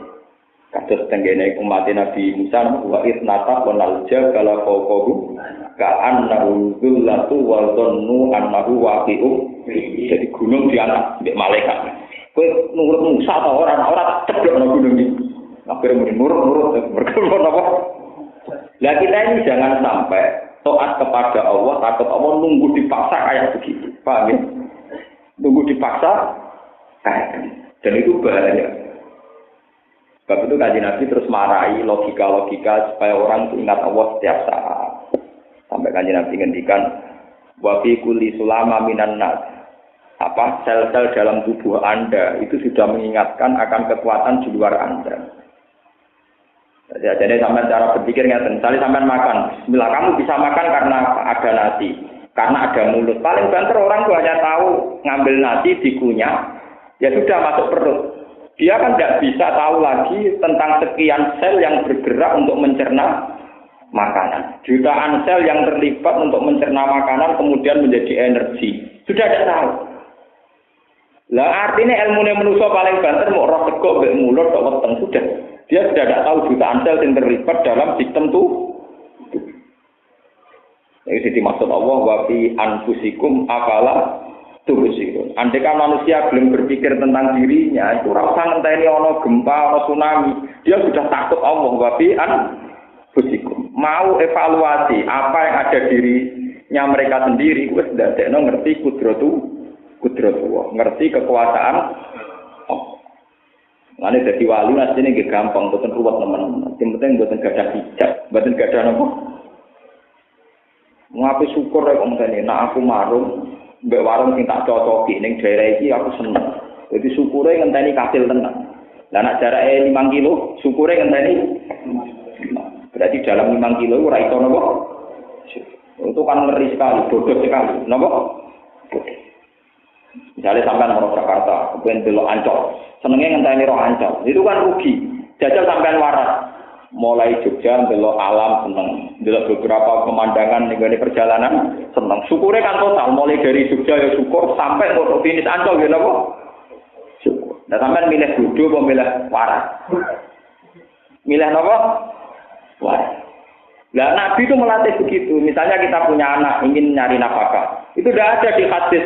A: Kasus tenggene umat Nabi Musa wa itnata qanal jabala fawqahu ka'annahu dhullatu wa dhannu annahu waqi'u. Jadi gunung di atas mbek malaikat. Kowe nurut Musa ta ora ceblok nang gunung iki. Akhire nurut berkembang apa? Lah kita ini jangan sampai taat kepada Allah, takut Allah nunggu dipaksa kayak begitu. Paham ya? Nunggu dipaksa kayak dan itu bahaya. Sebab itu Kanjeng Nabi terus marahi logika-logika supaya orang ingat Allah setiap saat. Sampai Kanjeng Nabi ngendikan wa fi kulli sulama minan nas. Sel-sel dalam tubuh Anda itu sudah mengingatkan akan kekuatan di luar Anda. Jadi sampai cara berpikir nggak, misalnya sampai makan, bismillah kamu bisa makan karena ada nasi, karena ada mulut. Paling banter orang tuh hanya tahu ngambil nasi dikunyah, ya sudah masuk perut. Dia kan tidak bisa tahu lagi tentang sekian sel yang bergerak untuk mencerna makanan. Jutaan sel yang terlibat untuk mencerna makanan kemudian menjadi energi. Sudah tidak tahu. Lah artinya ilmu manusia paling banter mau roh sego mbek mulut kok weteng sudah. Dia sudah tidak tahu jutaan sel yang terlibat dalam sistem tuh. Ini dimaksud Allah wa fi anfusikum afala tubsirun. Andaikan manusia belum berpikir tentang dirinya, itu ora usah ngenteni ana gempa, ana tsunami, dia sudah takut Allah wa fi anfusikum. Mau evaluasi apa yang ada dirinya mereka sendiri, wis ndadekno ngerti kudratullah, ngerti kekuasaan Allah. Mane dadi wali asline nggih gampang, boten ruwet teman-teman. Sing penting boten gadah hijab, boten gadah napa? Ngapi syukur rek ngene, nek aku marung mbek warung sing tak cocoki ning daerah iki aku seneng. Dadi syukure ngenteni kasil tenan. Lah nek jarake 5 kilo, syukure ngenteni berarti dalam 5 kilo ora iso napa? Itu kan ngeri sekali, bodoh sekali. Napa? Misalnya sampean mau Jakarta, kemudian belok Ancol, senengnya ngenteni roh Ancol, itu kan rugi. Jajal sampean waras, mulai Jogja belok alam seneng, belok beberapa pemandangan nih perjalanan seneng. Syukurnya kan total, mulai dari Jogja ya syukur sampai untuk finish Ancol, gitu kok. Syukur. Dan sampean milih bodoh, apa milih waras? Milih apa? Waras. Nah, Nabi itu melatih begitu. Misalnya kita punya anak ingin nyari nafkah, itu tidak ada di hadis.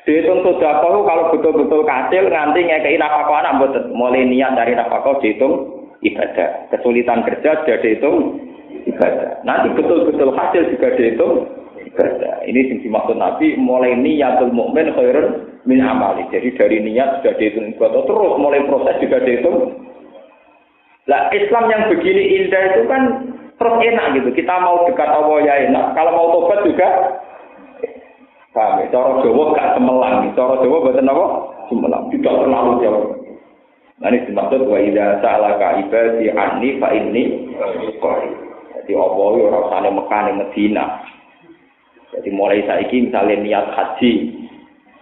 A: Dihitung sedekah kalau betul-betul kecil nganti ngekei nafkah anak mboten. Mulai niat dari nafkah dihitung ibadah. Kesulitan kerja sudah dihitung ibadah. Nanti betul-betul hasil juga dihitung ibadah. Ini yang dimaksud Nabi, mulai niatul mukmin khairun min amali. Jadi dari niat sudah dihitung ibadah, terus mulai proses juga dihitung. Lah Islam yang begini indah itu kan terus enak gitu. Kita mau dekat Allah ya enak. Kalau mau tobat juga paham, cara Jawa gak semelang, cara Jawa boten apa? Semelang, tidak terlalu jauh. Nah ini dimaksud wa idza sa'alaka ibadi anni fa inni qarib. Jadi apa yo ora usah Mekah ning Madinah. Jadi mulai saiki misalnya niat haji,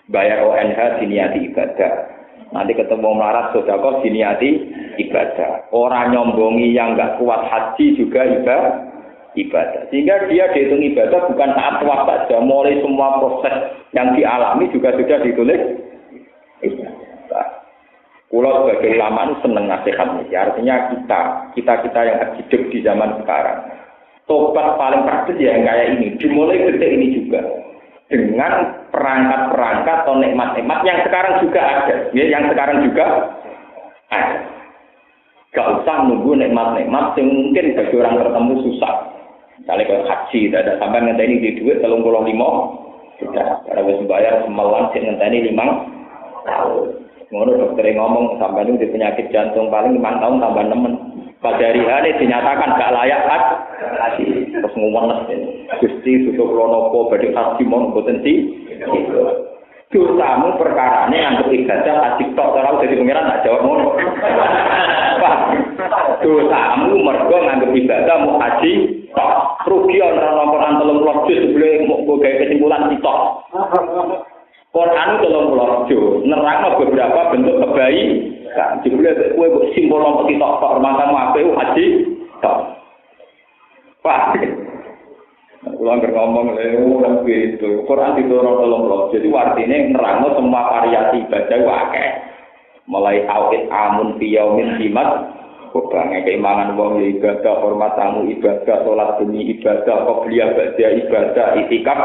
A: bayar ONH diniati ibadah. Nanti ketemu melarat sedekah diniati ibadah. Orang nyombongi yang enggak kuat haji juga ibadah. Sehingga dia dihitung ibadah bukan saat puasa saja, mulai semua proses yang dialami juga sudah ditulis ibadah. Kulo sebagai ulama seneng nasihat ini. Artinya kita yang hidup di zaman sekarang. Tobat paling praktis ya yang kayak ini. Dimulai detik ini juga dengan perangkat-perangkat atau nikmat-nikmat yang sekarang juga ada. Ya, yang sekarang juga ada. Gak usah nunggu nikmat-nikmat yang mungkin bagi orang tertentu susah. Misalnya kalau haji, tidak ada sampai ngenteni di duit 35, sudah. Kalau harus bayar semalam, ngenteni 5 tahun. Ngono dokter ngomong sampean itu penyakit jantung paling 5 tahun tambah nemen. Pada hari hari dinyatakan gak layak haji. Terus ngomong Gusti sudah kula napa badhe haji mon mboten di. Dosamu perkarane anggap ibadah haji tok ora dadi pengiran tak jawab ngono. Dosamu mergo nganggep ibadah mau haji tok. Rugi ana laporan 30 juz sebelum mau gawe kesimpulan sitok. Quran 30 juz nerangno beberapa bentuk kebaikan. Jebule kowe kok simbol apa sitok tok mangkamu apik haji tok. Wah. Kalau ngomong lewat gitu, Quran didorong tolong. Jadi artinya nerangno semua variasi ibadah akeh. Mulai awit amun fiyaumin simat, kebanyakan keimangan wong ibadah, hormat tamu ibadah, sholat demi ibadah, qobliyah ba'da ibadah, itikaf.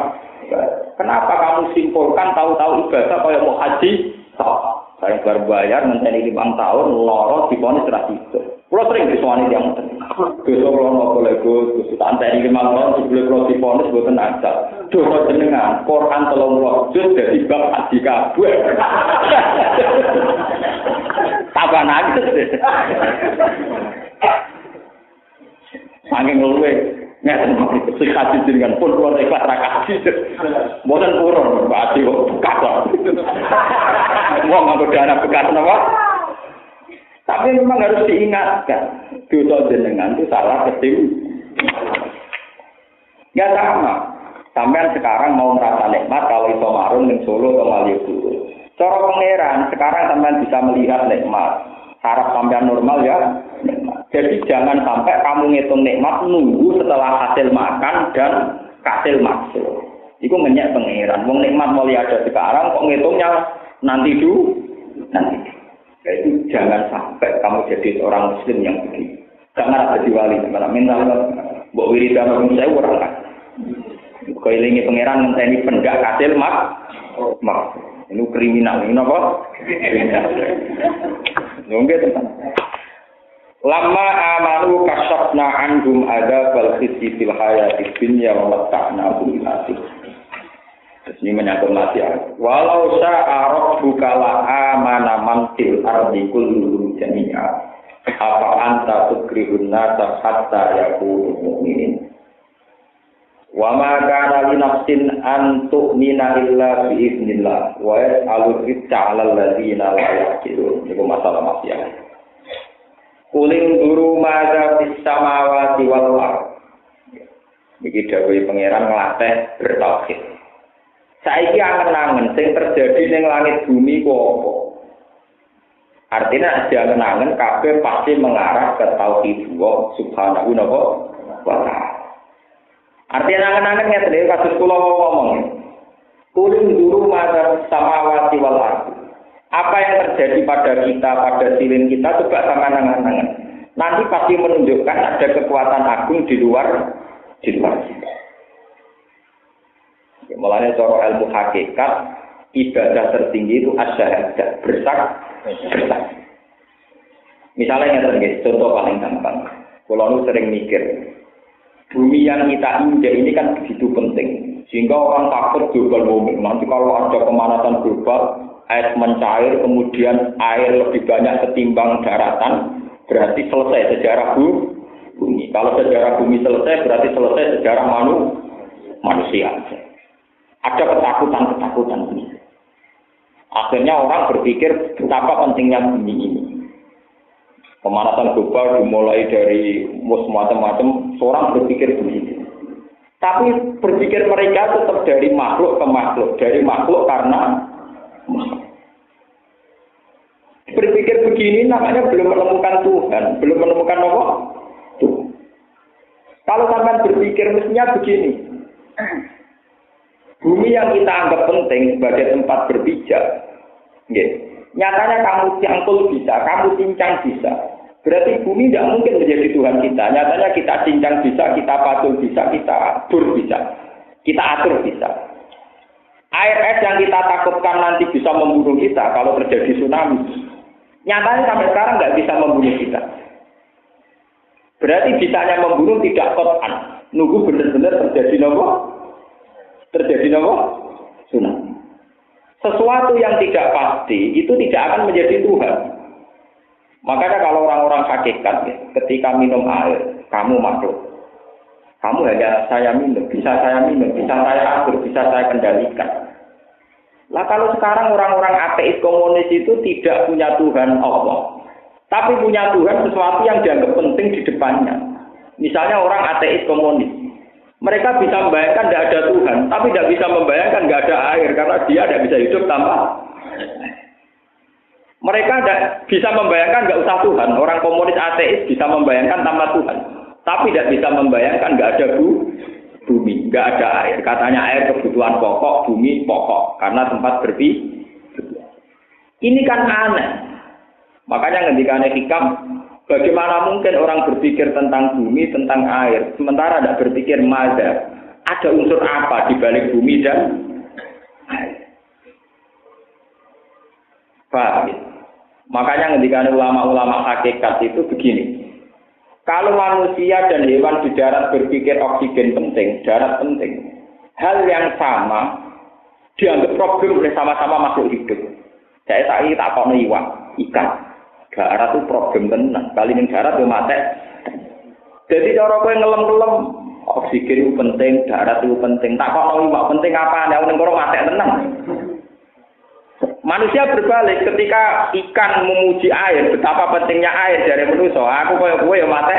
A: Kenapa kamu simpulkan tahu-tahu ibadah kayak mau haji? Saya berbayar mencari 5 tahun, loro diponis ra sido. Kulo sering disowani yang ngoten. Dosa kula napa lek Gus, tak anteni 5 tahun sebelum kulo diponis mboten ajal. Dosa jenengan Quran 30 juz dadi bab haji kabeh. Tambah nangis. Saking luwe ngeten sing haji jenengan pun kulo ikhlas ra kaji. Mboten purun berarti kok bekas. Wong nganggo dana bekas napa? Tapi memang harus diingatkan, dosa jenengan itu salah ketim. Ya sama, sampean sekarang mau merasa nikmat kalau iso marun ning Solo atau Malioboro. Cara pangeran sekarang sampean bisa melihat nikmat. Saraf sampean normal ya. Nikmat. Jadi jangan sampai kamu ngitung nikmat nunggu setelah hasil makan dan hasil maksud. Iku ngenyek pangeran. Wong nikmat mulai ada sekarang kok ngitungnya nanti dulu. Itu jangan sampai kamu jadi seorang muslim yang begitu. Jangan ada wali, malah minta mbok wiridan wong saya ora kan. Kok ilingi pangeran ngenteni pendak kasil mak. Ini kriminal, ini apa? Kriminal. Nggih tenan. Lama amanu kasafna anhum adzabal khizy fil hayatid dunya wa mata'na bil akhir. Ini menyangkut nasihat. Walau sa'arok bukala amana mantil ardi kullu jami'a. Apa anta tukrihun nasa hatta yakunu mu'minin. Wa ma kana li nafsin an tu'mina illa bi idznillah wa yas'alur rizqa 'alal ladzina la yaqilun. Ini masalah maksiat. Kuling guru madza fis samawati wal ardh. Iki dawuh pangeran nglatih bertauhid. Saiki angen-angen sing terjadi ning langit bumi ku apa? Artinya angen-angen kabeh pasti mengarah ke tauhid Allah Subhanahu wa ta'ala. Artinya angen-angen ngeten iki kados kula ngomong. Kuling dulu madar samawati wal ardh. Apa yang terjadi pada kita, pada silin kita coba sama angen-angen. Nanti pasti menunjukkan ada kekuatan agung di luar kita. Mulanya cara ilmu hakikat ibadah tertinggi itu asyahadat bersaksi. Misalnya yang contoh paling gampang. Kalau sering mikir, bumi yang kita injak ini kan begitu penting. Sehingga orang takut global warming. Nanti kalau ada pemanasan global, air mencair, kemudian air lebih banyak ketimbang daratan, berarti selesai sejarah bumi. Kalau sejarah bumi selesai, berarti selesai sejarah manusia. Ada ketakutan ini. Akhirnya orang berpikir betapa pentingnya bumi ini. Pemanasan global dimulai dari macam-macam, orang berpikir begini. Tapi berpikir mereka tetap dari makhluk ke makhluk, dari makhluk karena makhluk. Berpikir begini namanya belum menemukan Tuhan, belum menemukan apa? Tuhan. Kalau sampai berpikir mestinya begini. Bumi yang kita anggap penting sebagai tempat berpijak, nyatanya kamu cangkul bisa, kamu cincang bisa. Berarti bumi tidak mungkin menjadi Tuhan kita. Nyatanya kita cincang bisa, kita patul bisa, kita atur bisa, kita atur bisa. Air es yang kita takutkan nanti bisa membunuh kita kalau terjadi tsunami. Nyatanya sampai sekarang nggak bisa membunuh kita. Berarti bisanya membunuh tidak kotan. Nunggu benar-benar terjadi apa? Tsunami. Sesuatu yang tidak pasti itu tidak akan menjadi Tuhan. Makanya kalau orang-orang hakikat, ketika minum air, kamu makhluk. Kamu hanya saya minum, bisa saya atur, bisa saya kendalikan. Lah kalau sekarang orang-orang ateis komunis itu tidak punya Tuhan Allah, tapi punya Tuhan sesuatu yang dianggap penting di depannya. Misalnya orang ateis komunis. Mereka bisa membayangkan tidak ada Tuhan, tapi tidak bisa membayangkan tidak ada air, karena dia tidak bisa hidup tanpa. Mereka tidak bisa membayangkan tidak usah Tuhan. Orang komunis ateis bisa membayangkan tanpa Tuhan, tapi tidak bisa membayangkan tidak ada bumi, tidak ada air. Katanya air kebutuhan pokok, bumi pokok, karena tempat berpijak. Ini kan aneh. Makanya ketika hikam, bagaimana mungkin orang berpikir tentang bumi, tentang air, sementara tidak berpikir ada unsur apa di balik bumi dan air. Paham? Makanya ketika ulama-ulama hakikat itu begini. Kalau manusia dan hewan di darat berpikir oksigen penting, darat penting, hal yang sama dianggap problem oleh sama-sama makhluk hidup. Saya tak kok ikan. Darat itu problem tenan. Kali ning darat yo mate. Jadi cara kowe ngelem-ngelem oksigen itu penting, darat itu penting. Tak kok iwak penting apa nek ning kono mate tenan. Manusia berbalik ketika ikan memuji air, betapa pentingnya air dari manusia. Aku koyo kowe yo mate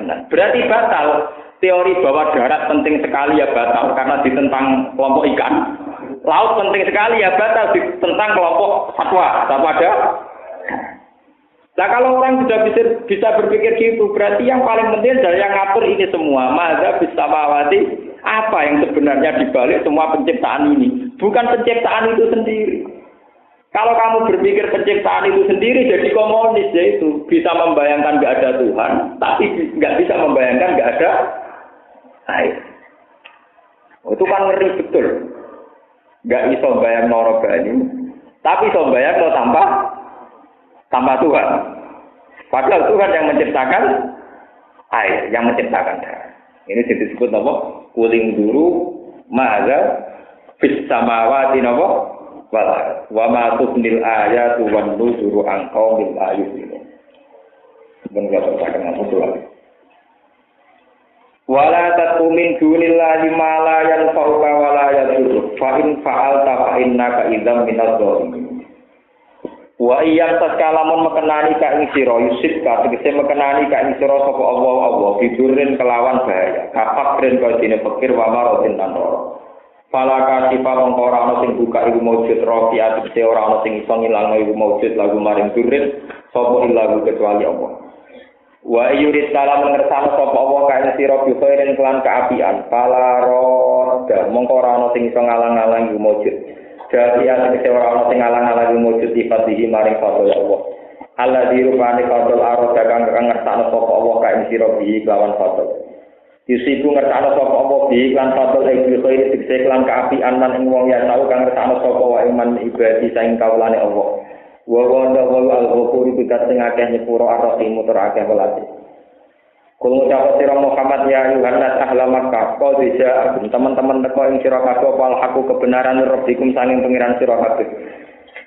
A: tenan. Berarti batal teori bahwa darat penting sekali ya batal karena ditentang kelompok ikan. Laut penting sekali ya batal ditentang kelompok satwa ada. Nah kalau orang sudah bisa berpikir gitu, berarti yang paling penting adalah yang ngatur ini semua. Madza bis samawati, apa yang sebenarnya dibalik semua penciptaan ini? Bukan penciptaan itu sendiri. Kalau kamu berpikir penciptaan itu sendiri, jadi komunis, yaitu bisa membayangkan nggak ada Tuhan, tapi nggak bisa membayangkan nggak ada air. Itu kan ngeri betul. Nggak bisa bayang noro banyu, tapi bisa bayang lo tanpa Tuhan. Padahal Tuhan yang menciptakan air, yang menciptakan darah. Ini disebut apa? Kuling dulu, maza, bis samawati apa? Wa ma tubnil ayatu wan nuzuru an qaumil ayumin. Sebenarnya terkadang apa tuh? Wala tatumin dunillahi ma la yanfa'uka wa la yadurruk. Fa in fa'alta fa innaka idzam minadh dhalimin. Wa iyam taskalamun mekenani ka ing sira yusib ka tegese mekenani ka ing sira sapa Allah bidurin kelawan bahaya kapakren kaya dene pikir wa marotin tanoro fala kasifa mongko ora ana sing buka iku maujud rofi atise ora ana sing iso ngilangno iku maujud lagu maring durin sapa ilahu kecuali Allah wa yurid salam ngersano sapa Allah ka ing sira bi khairin kelan kaapian fala roda mongko ora ana sing iso ngalang-alang iku maujud. Jadi yang orang-orang tinggalan wujud sifat dihi maring fadl Allah. Allah dirupani fadl arah dagang ngertakno sapa Allah kae sira bihi lawan fadl. Yusiku ngertakno sapa Allah bihi lan fadl iki kaya dikse lan kaapian lan ing wong ya tau kang ngertakno sapa wae iman ibadi saing kaulane Allah. Wa al-ghafur bikat sing akeh nyepuro arti mutur akeh welase. Kulo ucap sira Muhammad ya Yohanes ahla Makkah kau bisa teman-teman teko ing sira kabeh wal haku kebenaran rabbikum sanging pengiran sira kabeh.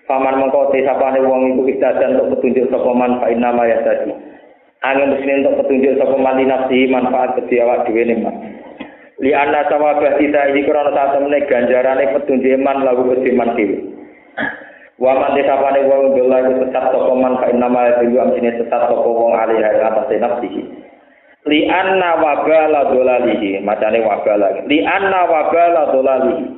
A: Paman mengko disapane wong iku ijadan untuk petunjuk sapa man fa inna ma yasadi. Angin mesti untuk petunjuk sapa man nafsi manfaat kedhi awak dhewe ne man. Li anna sawabah kita iki krana satemene ganjarane petunjuk man lagu kedhi man dhewe. Wa man disapane wong dolah sesat sapa man fa inna ma yasadi amsine sesat sapa wong alih atas nafsihi. Li anna wabala dolalihi macane wabala li anna wabala dolalihi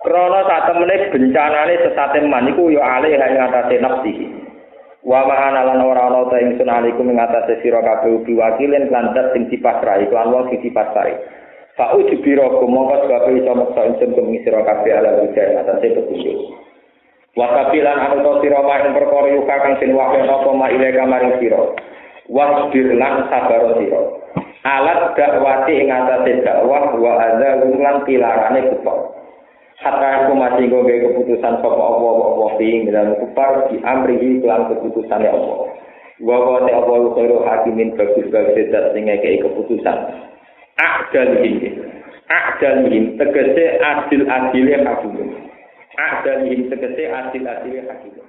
A: krana satemene bencanane sesate man iku ya alih ing atase nafsihi wa ma'ana lan ora ana ta ingsun alikum ing atase sira kabeh biwakilin lan dat sing dipasrai lan wong sing dipasrai fa ujbira mongko sebab iso maksa ingsun ing sira kabeh ala wujud atase petunjuk wa kafilan anu sira maring perkara yuka kang den wahyu apa ma ileka maring sira wasbir lan sabar sira alat dakwati ing atase dakwah wa adza lan pilarane kufar hatta aku mati go keputusan sapa Allah ing dalam kufar di amrihi lan keputusane Allah wa Allah khairu hakimin bagus zat sing ngekeki keputusan adil tegese adil-adile hakim Adalihim tegese asil-asile hakikat.